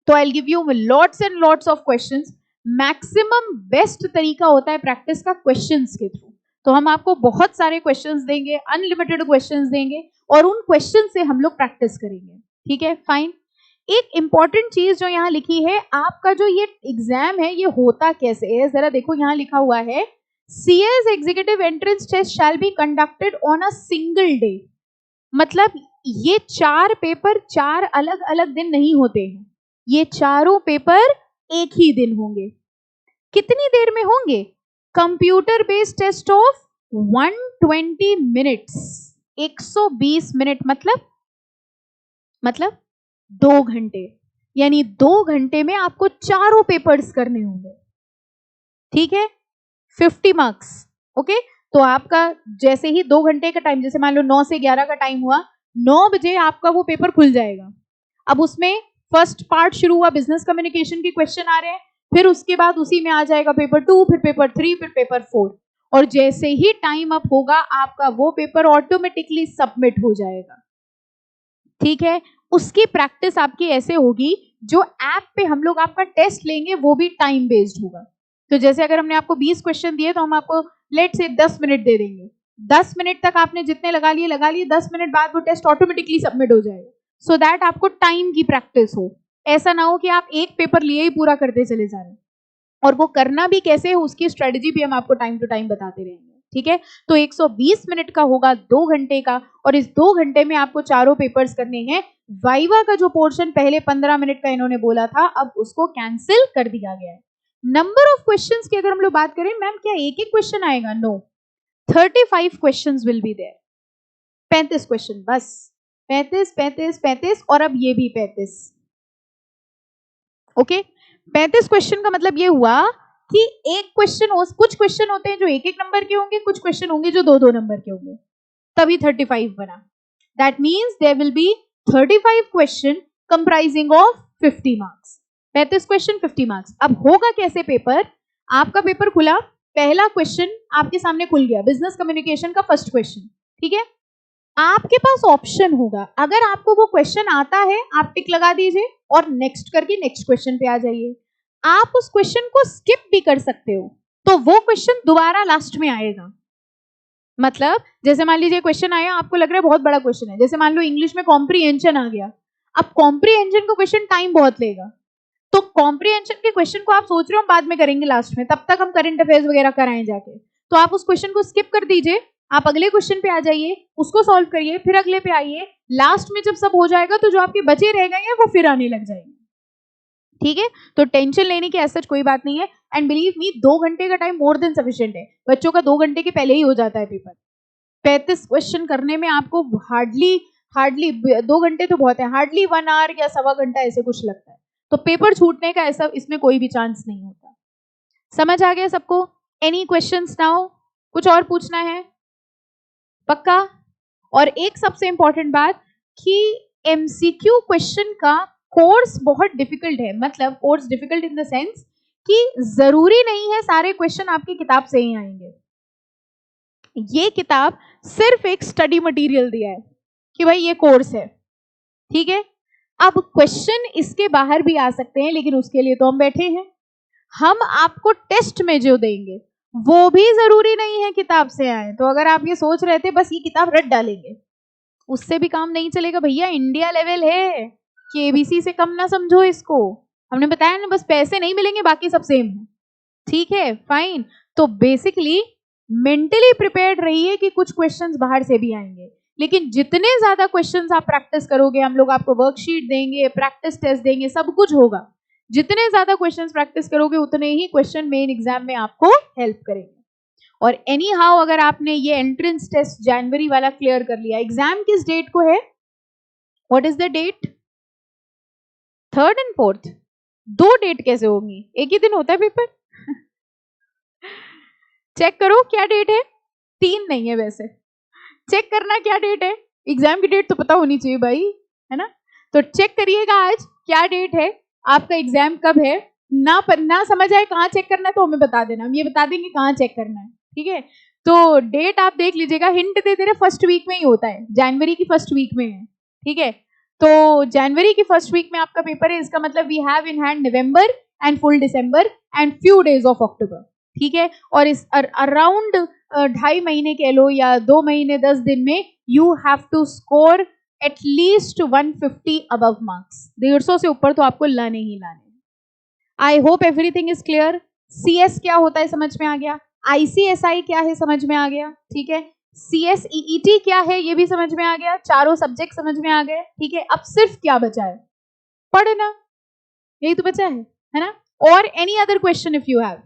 [SPEAKER 1] तो I will give you lots and lots of questions. Maximum best तरीका होता है प्रैक्टिस का क्वेश्चंस के थ्रू। तो हम आपको बहुत सारे क्वेश्चंस देंगे, अनलिमिटेड क्वेश्चंस देंगे, और उन क्वेश्चन से हम लोग प्रैक्टिस करेंगे, ठीक है, फाइन। एक इंपॉर्टेंट चीज जो यहाँ लिखी है, आपका जो ये एग्जाम है ये होता कैसे है, जरा देखो, यहाँ लिखा हुआ है CS executive entrance test shall be conducted on a single day. मतलब ये 4 पेपर 4 अलग अलग दिन नहीं होते हैं, ये चारों पेपर एक ही दिन होंगे। कितनी देर में होंगे, computer based test of 120 minutes, 120 minute, मतलब 2 घंटे, यानी 2 घंटे में आपको चारों पेपर्स करने होंगे, ठीक है, 50 मार्क्स, ओके। तो आपका जैसे ही 2 घंटे का टाइम, जैसे मान लो 9 से 11 का टाइम हुआ, 9 बजे आपका वो पेपर खुल जाएगा। अब उसमें फर्स्ट पार्ट शुरू हुआ, बिजनेस कम्युनिकेशन के क्वेश्चन आ रहे हैं, फिर उसके बाद उसी में आ जाएगा पेपर 2, फिर पेपर 3, फिर पेपर 4, और जैसे ही टाइम अप होगा आपका वो पेपर ऑटोमेटिकली सबमिट हो जाएगा, ठीक है। उसकी प्रैक्टिस आपकी ऐसे होगी, जो ऐप पे हम लोग आपका टेस्ट लेंगे वो भी टाइम बेस्ड होगा। तो जैसे अगर हमने आपको 20 क्वेश्चन दिए तो हम आपको लेट से 10 मिनट दे देंगे, 10 मिनट तक आपने जितने लगा लिए, 10 मिनट बाद वो टेस्ट ऑटोमेटिकली सबमिट हो जाएगा, सो दैट आपको टाइम की प्रैक्टिस हो। ऐसा ना हो कि आप एक पेपर लिए ही पूरा करते चले जा रहे हैं, और वो करना भी कैसे है उसकी स्ट्रेटेजी भी हम आपको टाइम टू टाइम बताते रहेंगे, ठीक है। तो 120 मिनट का होगा 2 घंटे का, और इस 2 घंटे में आपको चारों पेपर्स करने हैं। वाइवा का जो पोर्शन पहले 15 मिनट का इन्होंने बोला था, अब उसको कैंसिल कर दिया गया है। नंबर ऑफ क्वेश्चंस की अगर हम लोग बात करें, मैम क्या एक एक क्वेश्चन आएगा, no, 35 questions will be there, 35 question, बस 35 35 35, और अब ये भी 35, ओके। 35 क्वेश्चन का मतलब ये हुआ कि एक क्वेश्चन, कुछ क्वेश्चन होते हैं जो एक एक नंबर के होंगे, कुछ क्वेश्चन होंगे जो 2-2 नंबर के होंगे, तभी 35 बना। That means there will be 35 question comprising of 50 marks, 35 question 50 marks. अब होगा कैसे पेपर, आपका पेपर खुला, पहला क्वेश्चन आपके सामने खुल गया, बिजनेस कम्युनिकेशन का फर्स्ट क्वेश्चन, ठीक है। आपके पास ऑप्शन होगा, अगर आपको वो क्वेश्चन आता है आप टिक लगा दीजिए और नेक्स्ट करके नेक्स्ट क्वेश्चन पे आ जाइए। आप उस क्वेश्चन को स्किप भी कर सकते हो, तो वो क्वेश्चन दोबारा लास्ट में आएगा। मतलब जैसे मान लीजिए क्वेश्चन आया, आपको लग रहा है बहुत बड़ा क्वेश्चन है, जैसे मान लो इंग्लिश में कॉम्प्रीहेंशन आ गया, अब कॉम्प्रीहेंशन का क्वेश्चन टाइम बहुत लेगा, तो कॉम्प्रीहेंशन के क्वेश्चन को आप सोच रहे हो बाद में करेंगे लास्ट में, तब तक हम करंट अफेयर्स वगैरह कराएं जाके, तो आप उस क्वेश्चन को स्किप कर दीजिए, आप अगले क्वेश्चन पे आ जाइए, उसको सॉल्व करिए, फिर अगले पे आइए, लास्ट में जब सब हो जाएगा तो जो आपके बचे रह गए हैं वो फिर आने लग जाएंगे, ठीक है। तो टेंशन लेने की ऐसा कोई बात नहीं है, एंड बिलीव मी 2 घंटे का टाइम मोर देन सफिशिएंट है, बच्चों का 2 घंटे के पहले ही हो जाता है पेपर। 35 क्वेश्चन करने में आपको हार्डली 2 घंटे तो बहुत है, हार्डली 1 आवर या सवा घंटा ऐसे कुछ लगता है, तो पेपर छूटने का ऐसा इसमें कोई भी चांस नहीं होता। समझ आ गया सबको? Any questions now? कुछ और पूछना है? पक्का? और एक सबसे इंपॉर्टेंट बात कि MCQ क्वेश्चन का कोर्स बहुत डिफिकल्ट है, मतलब course difficult in the sense कि जरूरी नहीं है सारे क्वेश्चन आपकी किताब से ही आएंगे। ये किताब सिर्फ एक स्टडी मटेरियल दिया है कि भाई ये कोर्स है, ठीक है। अब क्वेश्चन इसके बाहर भी आ सकते हैं, लेकिन उसके लिए तो हम बैठे हैं। हम आपको टेस्ट में जो देंगे वो भी जरूरी नहीं है किताब से आए। तो अगर आप ये सोच रहे थे बस ये किताब रट डालेंगे, उससे भी काम नहीं चलेगा भैया। इंडिया लेवल है, केबीसी से कम ना समझो इसको। हमने बताया ना, बस पैसे नहीं मिलेंगे, बाकी सब सेम है, ठीक है, फाइन। तो बेसिकली मेंटली प्रिपेयर्ड रहिए कि कुछ क्वेश्चंस बाहर से भी आएंगे, लेकिन जितने ज्यादा क्वेश्चंस आप प्रैक्टिस करोगे, हम लोग आपको वर्कशीट देंगे, प्रैक्टिस टेस्ट देंगे, सब कुछ होगा। जितने ज्यादा क्वेश्चंस प्रैक्टिस करोगे उतने ही क्वेश्चन मेन एग्जाम में आपको हेल्प करेंगे। और एनी हाउ अगर आपने ये एंट्रेंस टेस्ट जनवरी वाला क्लियर कर लिया, एग्जाम किस डेट को है? What is the date? 3rd and 4th। 2 date कैसे होंगी? एक ही दिन होता है पेपर। चेक करो क्या डेट है। 3 नहीं है वैसे, चेक करना क्या डेट है। एग्जाम की डेट तो पता होनी चाहिए भाई, है ना। तो चेक करिएगा आज क्या डेट है, आपका एग्जाम कब है। ना समझ आए कहाँ चेक करना है तो हमें बता देना, हम ये बता देंगे कहाँ चेक करना है, ठीक है। तो डेट आप देख लीजिएगा, हिंट दे दे रहे, फर्स्ट वीक में ही होता है, जनवरी की फर्स्ट वीक में है, ठीक है। तो जनवरी की फर्स्ट वीक में आपका पेपर है, इसका मतलब we have in hand November and full December and few days of October, ठीक है। और इस अराउंड 2.5 महीने कह लो या 2 महीने 10 दिन में you have to score at least 150 above marks. 150 से ऊपर तो आपको लाने ही लाने। I hope everything is clear. CS क्या होता है समझ में आ गया, ICSI क्या है समझ में आ गया, ठीक है। CSEET क्या है ये भी समझ में आ गया, चारों सब्जेक्ट समझ में आ गए, ठीक है। अब सिर्फ क्या बचा है? पढ़ना, यही तो बचा है ना। और any other question if you have?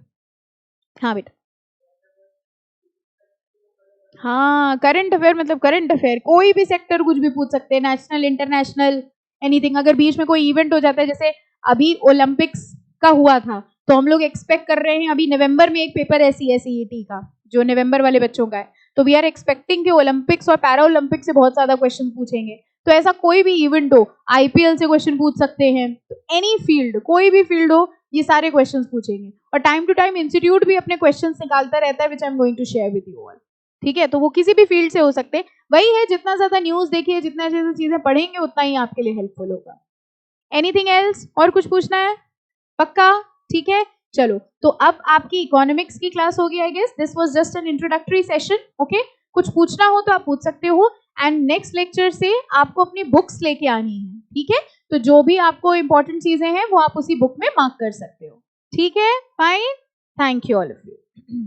[SPEAKER 1] हाँ बेटा, हाँ करंट अफेयर मतलब करंट अफेयर, कोई भी सेक्टर कुछ भी पूछ सकते हैं, नेशनल इंटरनेशनल एनीथिंग। अगर बीच में कोई इवेंट हो जाता है, जैसे अभी ओलंपिक्स का हुआ था, तो हम लोग एक्सपेक्ट कर रहे हैं अभी नवंबर में एक पेपर है CSEET का, जो नवंबर वाले बच्चों का है, तो वी आर एक्सपेक्टिंग कि ओलंपिक्स और पैरा ओलंपिक्स से बहुत ज्यादा क्वेश्चन पूछेंगे। तो ऐसा कोई भी इवेंट हो, IPL से क्वेश्चन पूछ सकते हैं, एनी फील्ड, कोई भी फील्ड हो, ये सारे क्वेश्चंस पूछेंगे। और टाइम टू टाइम इंस्टीट्यूट भी अपने क्वेश्चंस निकालता रहता है, which I am going to share with you all, ठीक है। तो वो किसी भी फील्ड से हो सकते हैं। वही है, जितना ज्यादा न्यूज देखिए, जितना ज्यादा चीजें पढ़ेंगे, उतना ही आपके लिए हेल्पफुल होगा। Anything else? और कुछ पूछना है? पक्का? ठीक है, चलो। तो अब आपकी इकोनॉमिक्स की क्लास होगी, I guess this was just an introductory session, okay. कुछ पूछना हो तो आप पूछ सकते हो, एंड नेक्स्ट लेक्चर से आपको अपनी बुक्स लेके आनी है, ठीक है। तो जो भी आपको इंपॉर्टेंट चीजें हैं वो आप उसी बुक में मार्क कर सकते हो, ठीक है, fine. Thank you all of you.